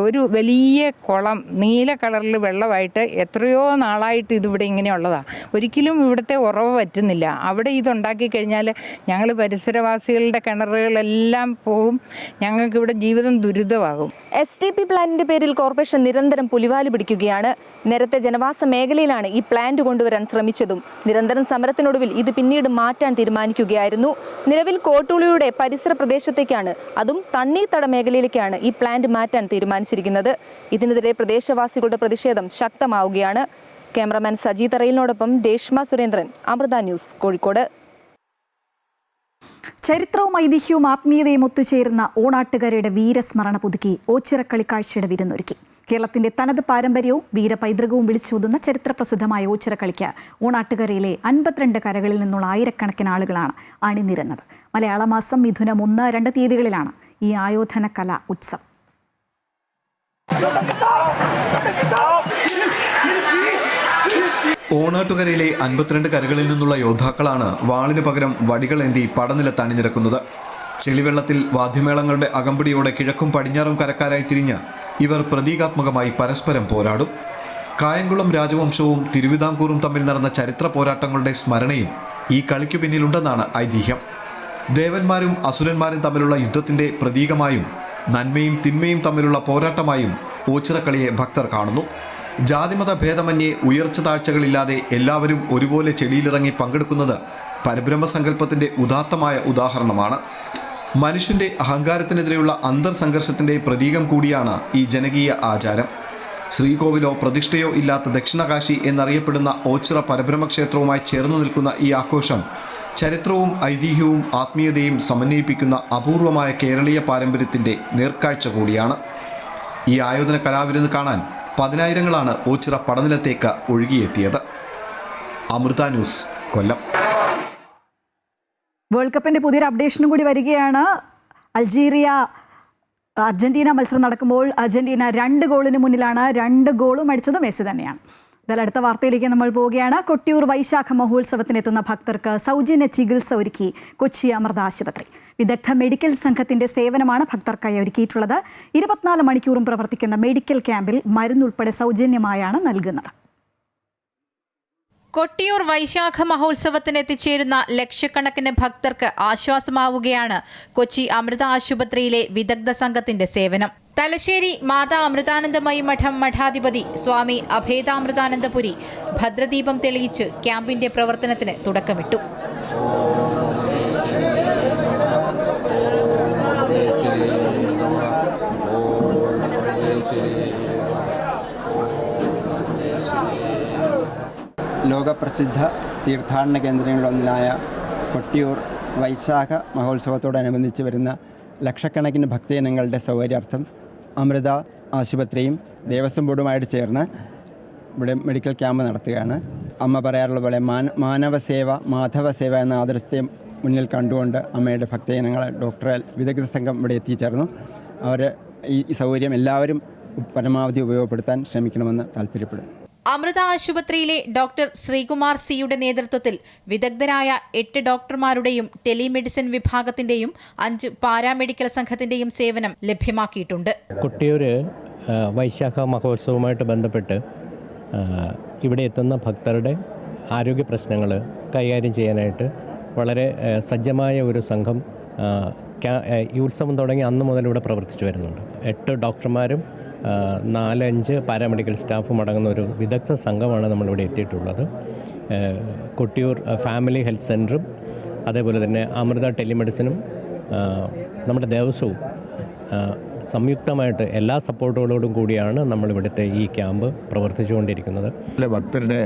ഒരു വലിയ കുളം നീല കളറിൽ വെള്ളമായിട്ട് എത്രയോ നാളായിട്ട് ഇതിവിടെ ഇങ്ങനെയുള്ളതാണ്. ഒരിക്കലും ഇവിടുത്തെ ഉറവ് പറ്റുന്നില്ല. അവിടെ ഇതുണ്ടാക്കി കഴിഞ്ഞാൽ ഞങ്ങൾ പരിസരവാസികളുടെ കിണറുകളെല്ലാം പോവും. ഞങ്ങൾക്കിവിടെ ജീവിതം ദുരിതമാകും. STP പ്ലാന്റിന്റെ പേരിൽ കോർപ്പറേഷൻ നിരന്തരം പുലിവാല് പിടിക്കുകയാണ്. നേരത്തെ ജനവാസ മേഖലയിലാണ് ഈ പ്ലാന്റ് കൊണ്ടുവരാൻ ശ്രമിച്ചതും. നിരന്തരം സമരത്തിനൊടുവിൽ ഇത് പിന്നീട് മാറ്റാൻ തീരുമാനിക്കുകയായിരുന്നു. നിലവിൽ കോട്ടൂളിയുടെ പരിസര പ്രദേശത്തേക്കാണ്, അതും തണ്ണീർത്തട മേഖലയിലേക്കാണ് ഈ പ്ലാന്റ് മാറ്റാൻ തീരുമാനിച്ചിരിക്കുന്നത്. ഇതിനെതിരെ പ്രദേശവാസികളുടെ പ്രതിഷേധം ശക്തമാവുകയാണ്. ക്യാമറമാൻ സജി തറയിലിനോടൊപ്പം രേഷ്മ സുരേന്ദ്രൻ, അമൃത ന്യൂസ്, കോഴിക്കോട്. ചരിത്രവും ഐതിഹ്യവും ആത്മീയതയും ഒത്തുചേരുന്ന ഓണാട്ടുകരയുടെ വീരസ്മരണ പുതുക്കി ഓച്ചിറക്കളി കാഴ്ചയുടെ വിരുന്നൊരുക്കി. കേരളത്തിന്റെ തനത് പാരമ്പര്യവും വീരപൈതൃകവും വിളിച്ചോതുന്ന ചരിത്രപ്രസിദ്ധമായ ഓച്ചിറക്കളിക്ക് ഓണാട്ടുകരയിലെ 52 കരകളിൽ നിന്നുള്ള ആയിരക്കണക്കിന് ആളുകളാണ് അണിനിരന്നത്. മലയാള മാസം മിഥുനം 1, 2 തീയതികളിലാണ് ഈ ആയോധന കലാ ഉത്സവം. ഓണാട്ടുകരയിലെ 52 കരകളിൽ നിന്നുള്ള യോദ്ധാക്കളാണ് വാളിന് പകരം വടികളേന്തി പടനിലത്ത് അണിനിരക്കുന്നത്. ചെളിവെള്ളത്തിൽ വാദ്യമേളങ്ങളുടെ അകമ്പടിയോടെ കിഴക്കും പടിഞ്ഞാറും കരക്കാരായി തിരിഞ്ഞ് ഇവർ പ്രതീകാത്മകമായി പരസ്പരം പോരാടും. കായംകുളം രാജവംശവും തിരുവിതാംകൂറും തമ്മിൽ നടന്ന ചരിത്ര പോരാട്ടങ്ങളുടെ സ്മരണയും ഈ കളിക്കു പിന്നിലുണ്ടെന്നാണ് ഐതിഹ്യം. ദേവന്മാരും അസുരന്മാരും തമ്മിലുള്ള യുദ്ധത്തിന്റെ പ്രതീകമായും നന്മയും തിന്മയും തമ്മിലുള്ള പോരാട്ടമായും ഓച്ചിറക്കളിയെ ഭക്തർ കാണുന്നു. ജാതിമത ഭേദമന്യേ ഉയർച്ച താഴ്ചകളില്ലാതെ എല്ലാവരും ഒരുപോലെ ചെടിയിലിറങ്ങി പങ്കെടുക്കുന്നത് പരബ്രഹ്മസങ്കല്പത്തിന്റെ ഉദാത്തമായ ഉദാഹരണമാണ്. മനുഷ്യന്റെ അഹങ്കാരത്തിനെതിരെയുള്ള അന്തർസംഘർഷത്തിന്റെ പ്രതീകം കൂടിയാണ് ഈ ജനകീയ ആചാരം. ശ്രീകോവിലോ പ്രതിഷ്ഠയോ ഇല്ലാത്ത ദക്ഷിണകാശി എന്നറിയപ്പെടുന്ന ഓച്ചിറ പരബ്രഹ്മക്ഷേത്രവുമായി ചേർന്നു നിൽക്കുന്ന ഈ ആഘോഷം ചരിത്രവും ഐതിഹ്യവും ആത്മീയതയും സമന്വയിപ്പിക്കുന്ന അപൂർവമായ കേരളീയ പാരമ്പര്യത്തിന്റെ നേർക്കാഴ്ച കൂടിയാണ്. ഈ ആയോധന കലാവിരുന്ന് കാണാൻ പതിനായിരങ്ങളാണ് ഓച്ചിറ പടനിലത്തേക്ക് ഒഴുകിയെത്തിയത്. അമൃത ന്യൂസ്, കൊല്ലം. വേൾഡ് കപ്പിന്റെ പുതിയൊരു അപ്ഡേഷനും കൂടി വരികയാണ്. അർജന്റീന മത്സരം നടക്കുമ്പോൾ അർജന്റീന 2 ഗോളിന് മുന്നിലാണ്. 2 ഗോളും അടിച്ചത് മെസ്സി തന്നെയാണ്. എന്നാൽ അടുത്ത വാർത്തയിലേക്ക് നമ്മൾ പോവുകയാണ്. കൊട്ടിയൂർ വൈശാഖ മഹോത്സവത്തിനെത്തുന്ന ഭക്തർക്ക് സൗജന്യ ചികിത്സ ഒരുക്കി കൊച്ചി അമൃത ആശുപത്രി. വിദഗ്ധ മെഡിക്കൽ സംഘത്തിന്റെ സേവനമാണ് ഭക്തർക്കായി ഒരുക്കിയിട്ടുള്ളത്. 24 മണിക്കൂറും പ്രവർത്തിക്കുന്ന മെഡിക്കൽ ക്യാമ്പിൽ മരുന്നുൾപ്പെടെ സൗജന്യമായാണ് നൽകുന്നത്. കൊട്ടിയൂർ വൈശാഖ മഹോത്സവത്തിന് എത്തിച്ചേരുന്ന ലക്ഷക്കണക്കിന് ഭക്തർക്ക് ആശ്വാസമാവുകയാണ് കൊച്ചി അമൃത ആശുപത്രിയിലെ വിദഗ്ധ സംഘത്തിന്റെ സേവനം. തലശ്ശേരി മാതാ അമൃതാനന്ദമയി മഠം മഠാധിപതി സ്വാമി അഭേദാമൃതാനന്ദപുരി ഭദ്രദീപം തെളിയിച്ച് ക്യാമ്പിന്റെ പ്രവർത്തനത്തിന് തുടക്കമിട്ടു. ലോകപ്രസിദ്ധ തീർത്ഥാടന കേന്ദ്രങ്ങളിലൊന്നിനായ കൊട്ടിയൂർ വൈശാഖ മഹോത്സവത്തോടനുബന്ധിച്ച് വരുന്ന ലക്ഷക്കണക്കിന് ഭക്തജനങ്ങളുടെ സൗകര്യാർത്ഥം അമൃത ആശുപത്രിയും ദേവസ്വം ബോർഡുമായിട്ട് ചേർന്ന് ഇവിടെ മെഡിക്കൽ ക്യാമ്പ് നടത്തുകയാണ്. അമ്മ പറയാറുള്ള പോലെ മാനവസേവ മാധവസേവ എന്ന ആദർശത്തെ മുന്നിൽ കണ്ടുകൊണ്ട് അമ്മയുടെ ഭക്തജനങ്ങളെ ഡോക്ടറെ വിദഗ്ധ സംഘം ഇവിടെ എത്തിച്ചേർന്നു. അവർ ഈ സൗകര്യം എല്ലാവരും പരമാവധി ഉപയോഗപ്പെടുത്താൻ ശ്രമിക്കണമെന്ന് താല്പര്യപ്പെടും. അമൃത ആശുപത്രിയിലെ ഡോക്ടർ ശ്രീകുമാർ സിയുടെ നേതൃത്വത്തിൽ വിദഗ്ധരായ 8 ഡോക്ടർമാരുടെയും ടെലിമെഡിസിൻ വിഭാഗത്തിന്റെയും 5 പാരാമെഡിക്കൽ സംഘത്തിന്റെയും സേവനം ലഭ്യമാക്കിയിട്ടുണ്ട്. കൊട്ടിയൂർ വൈശാഖ മഹോത്സവവുമായിട്ട് ബന്ധപ്പെട്ട് ഇവിടെ എത്തുന്ന ഭക്തരുടെ ആരോഗ്യ പ്രശ്നങ്ങൾ കൈകാര്യം ചെയ്യാനായിട്ട് വളരെ സജ്ജമായ ഒരു സംഘം ഈ ഉത്സവം തുടങ്ങി അന്ന് മുതൽ ഇവിടെ പ്രവർത്തിച്ചു വരുന്നുണ്ട്. 8 ഡോക്ടർമാരും 4-5 പാരാമെഡിക്കൽ സ്റ്റാഫും അടങ്ങുന്ന ഒരു വിദഗ്ധ സംഘമാണ് നമ്മളിവിടെ എത്തിയിട്ടുള്ളത്. കൊട്ടിയൂർ ഫാമിലി ഹെൽത്ത് സെൻറ്ററും അതേപോലെ തന്നെ അമൃത ടെലിമെഡിസിനും നമ്മുടെ ദേവസ്വവും സംയുക്തമായിട്ട് എല്ലാ സപ്പോർട്ടുകളോടും കൂടിയാണ് നമ്മളിവിടുത്തെ ഈ ക്യാമ്പ് പ്രവർത്തിച്ചുകൊണ്ടിരിക്കുന്നത്. ഭക്തരുടെ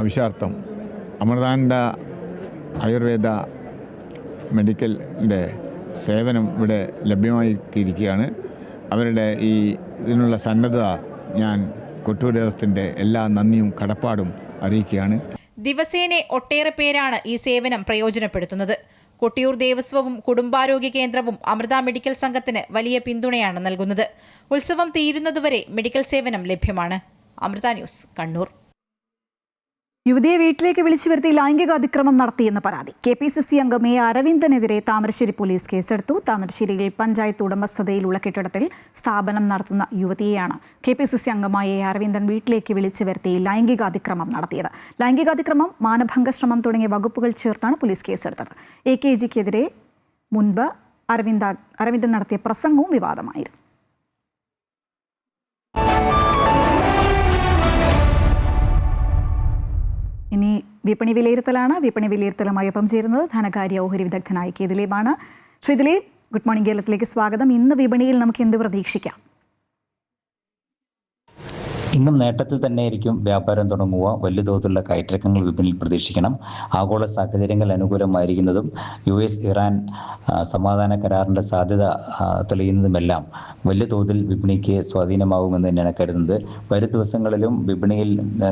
ആവശ്യാർത്ഥം അമൃതാനന്ദ ആയുർവേദ മെഡിക്കലിൻ്റെ സേവനം ഇവിടെ ലഭ്യമാക്കിയിരിക്കുകയാണ്. അവരുടെ ഇതിനുള്ള സന്നദ്ധത ഞാൻ കൊട്ടിയൂർ ദേവസ്ഥത്തിൻ്റെ എല്ലാ നന്ദിയും കടപ്പാടും അറിയിക്കുകയാണ്. ദിവസേന ഒട്ടേറെ പേരാണ് ഈ സേവനം പ്രയോജനപ്പെടുത്തുന്നത്. കൊട്ടിയൂർ ദേവസ്വവും കുടുംബാരോഗ്യ കേന്ദ്രവും അമൃത മെഡിക്കൽ സംഘത്തിന് വലിയ പിന്തുണയാണ് നൽകുന്നത്. ഉത്സവം തീരുന്നതുവരെ മെഡിക്കൽ സേവനം ലഭ്യമാണ്. അമൃത ന്യൂസ്, കണ്ണൂർ. യുവതിയെ വീട്ടിലേക്ക് വിളിച്ചു വരുത്തി ലൈംഗിക അതിക്രമം നടത്തിയെന്ന് പരാതി. KPCC അംഗം എ അരവിന്ദനെതിരെ താമരശ്ശേരി പോലീസ് കേസെടുത്തു. താമരശ്ശേരിയിൽ പഞ്ചായത്ത് ഉടമസ്ഥതയിലുള്ള കെട്ടിടത്തിൽ സ്ഥാപനം നടത്തുന്ന യുവതിയെയാണ് KPCC അംഗമായ എ അരവിന്ദൻ വീട്ടിലേക്ക് വിളിച്ചു വരുത്തി ലൈംഗിക അതിക്രമം നടത്തിയത്. ലൈംഗിക അതിക്രമം, മാനഭംഗ ശ്രമം തുടങ്ങിയ വകുപ്പുകൾ ചേർത്താണ് പോലീസ് കേസെടുത്തത്. AKGക്കെതിരെ മുൻപ് അരവിന്ദൻ നടത്തിയ പ്രസംഗവും വിവാദമായിരുന്നു. ഇനി വിപണി വിലയിരുത്തലാണ്. വിപണി വിലയിരുത്തലുമായി ഒപ്പം ചേരുന്നത് ധനകാര്യ ഓഹരി വിദഗ്ധനായ കെ ദിലീപാണ്. ശ്രീ ദിലീപ്, ഗുഡ് മോർണിംഗ് കേരളത്തിലേക്ക് സ്വാഗതം. ഇന്ന് വിപണിയിൽ നമുക്ക് എന്ത് പ്രതീക്ഷിക്കാം? ഇന്നും നേട്ടത്തിൽ തന്നെയായിരിക്കും വ്യാപാരം തുടങ്ങുക. വലിയ തോതിലുള്ള കയറ്റിറക്കങ്ങൾ വിപണിയിൽ പ്രതീക്ഷിക്കണം. ആഗോള സാഹചര്യങ്ങൾ അനുകൂലമായിരിക്കുന്നതും US ഇറാൻ സമാധാന കരാറിൻ്റെ സാധ്യത തെളിയുന്നതുമെല്ലാം വലിയ തോതിൽ വിപണിക്ക് സ്വാധീനമാകുമെന്ന് തന്നെയാണ് കരുതുന്നത്. വരും ദിവസങ്ങളിലും വിപണിയിൽ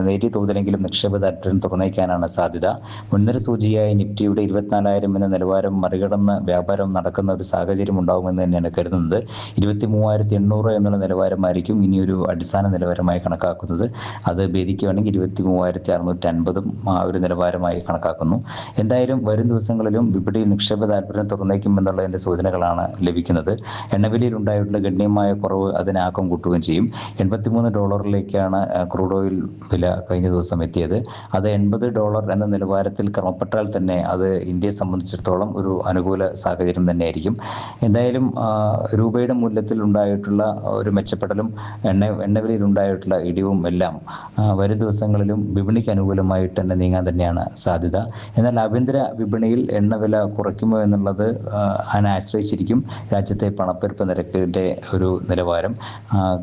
നേരിയ തോതിലെങ്കിലും നിക്ഷേപ താൽപര്യം തുറന്നേക്കാനാണ് സാധ്യത. മുൻനിര സൂചിയായ നിഫ്റ്റിയുടെ 24,000 എന്ന നിലവാരം മറികടന്ന് വ്യാപാരം നടക്കുന്ന ഒരു സാഹചര്യം ഉണ്ടാകുമെന്ന് തന്നെയാണ് കരുതുന്നത്. 23,800 എന്നുള്ള നിലവാരമായിരിക്കും ഇനിയൊരു അടിസ്ഥാന നിലവാരമായി കണക്കാക്കുന്നത്. അത് ഭേദിക്കുകയാണെങ്കിൽ 23,650 ഒരു നിലവാരമായി കണക്കാക്കുന്നു. എന്തായാലും വരും ദിവസങ്ങളിലും വിപണിയിൽ നിക്ഷേപ താൽപര്യം തുറന്നേക്കുമെന്നുള്ളതിൻ്റെ സൂചനകളാണ് ലഭിക്കുന്നത്. എണ്ണവിലയിൽ ഉണ്ടായിട്ടുള്ള ഗണ്യമായ കുറവ് അതിന് ആക്കം കൂട്ടുകയും ചെയ്യും. $83 ക്രൂഡ് ഓയിൽ വില കഴിഞ്ഞ ദിവസം എത്തിയത്. അത് $80 എന്ന നിലവാരത്തിൽ ക്രമപ്പെട്ടാൽ തന്നെ അത് ഇന്ത്യയെ സംബന്ധിച്ചിടത്തോളം ഒരു അനുകൂല സാഹചര്യം തന്നെയായിരിക്കും. എന്തായാലും രൂപയുടെ മൂല്യത്തിൽ ഉണ്ടായിട്ടുള്ള ഒരു മെച്ചപ്പെടലും എണ്ണവിലയിൽ ഉണ്ടായിട്ടുള്ള ഇടിവും എല്ലാം വരും ദിവസങ്ങളിലും വിപണിക്ക് അനുകൂലമായിട്ട് തന്നെ നീങ്ങാൻ തന്നെയാണ് സാധ്യത. എന്നാൽ ആഭ്യന്തര വിപണിയിൽ എണ്ണവില കുറയ്ക്കുമോ എന്നുള്ളത് അതിനെ ആശ്രയിച്ചിരിക്കും രാജ്യത്തെ പണപ്പെരുപ്പ നിരക്കിൻ്റെ ഒരു നിലവാരം.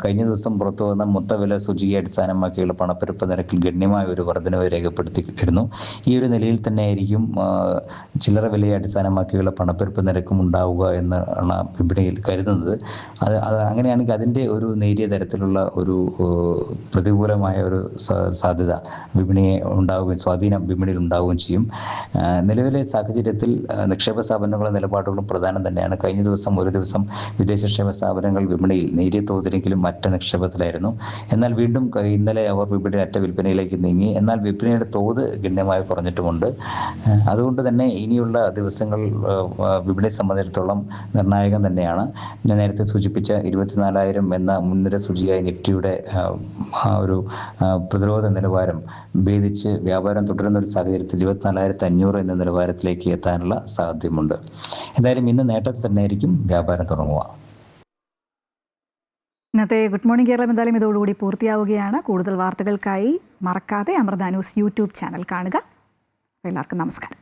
കഴിഞ്ഞ ദിവസം പുറത്തു വന്ന മൊത്തവില സൂചികയെ അടിസ്ഥാനമാക്കിയുള്ള പണപ്പെരുപ്പ നിരക്കിൽ ഗണ്യമായ ഒരു വർധനവ് രേഖപ്പെടുത്തിയിരുന്നു. ഈ ഒരു നിലയിൽ തന്നെയായിരിക്കും ചില്ലറ വിലയെ അടിസ്ഥാനമാക്കിയുള്ള പണപ്പെരുപ്പ നിരക്കും ഉണ്ടാവുക എന്നാണ് വിപണിയിൽ കരുതുന്നത്. അത് അങ്ങനെയാണെങ്കിൽ അതിൻ്റെ ഒരു നേരിയ തരത്തിലുള്ള ഒരു പ്രതികൂലമായ ഒരു സാധ്യത വിപണിയെ ഉണ്ടാവുകയും സ്വാധീനം വിപണിയിൽ ഉണ്ടാവുകയും ചെയ്യും. നിലവിലെ സാഹചര്യത്തിൽ നിക്ഷേപ സ്ഥാപനങ്ങളുടെ നിലപാടുകളും പ്രധാനം തന്നെയാണ്. കഴിഞ്ഞ ദിവസം ഒരു ദിവസം വിദേശ നിക്ഷേപ സ്ഥാപനങ്ങൾ വിപണിയിൽ നേരിയ തോതിലെങ്കിലും അറ്റ നിക്ഷേപത്തിലായിരുന്നു. എന്നാൽ വീണ്ടും ഇന്നലെ അവർ വിപണി അറ്റ വിൽപ്പനയിലേക്ക് നീങ്ങി. എന്നാൽ വിപണിയുടെ തോത് ഗണ്യമായി കുറഞ്ഞിട്ടുമുണ്ട്. അതുകൊണ്ട് തന്നെ ഇനിയുള്ള ദിവസങ്ങൾ വിപണിയെ സംബന്ധിച്ചിടത്തോളം നിർണായകം തന്നെയാണ്. ഞാൻ നേരത്തെ സൂചിപ്പിച്ച 24,000 എന്ന മുൻനിര സൂചിയായ നിഫ്റ്റിയുടെ ഒരു പ്രതിരോധ നിലവാരം ഭേദിച്ച് വ്യാപാരം തുടരുന്ന ഒരു സാഹചര്യത്തിൽ 24,500 എന്ന നിലവാരത്തിലേക്ക് എത്താനുള്ള സാധ്യതയുമുണ്ട്. എന്തായാലും ഇന്ന് നേട്ടത്തിൽ തന്നെയായിരിക്കും വ്യാപാരം തുടങ്ങുക. ഇന്നത്തെ ഗുഡ് മോർണിംഗ് കേരളം എന്തായാലും ഇതോടുകൂടി പൂർത്തിയാവുകയാണ്. കൂടുതൽ വാർത്തകൾക്കായി മറക്കാതെ അമൃത ന്യൂസ് യൂട്യൂബ് ചാനൽ കാണുക. എല്ലാവർക്കും നമസ്കാരം.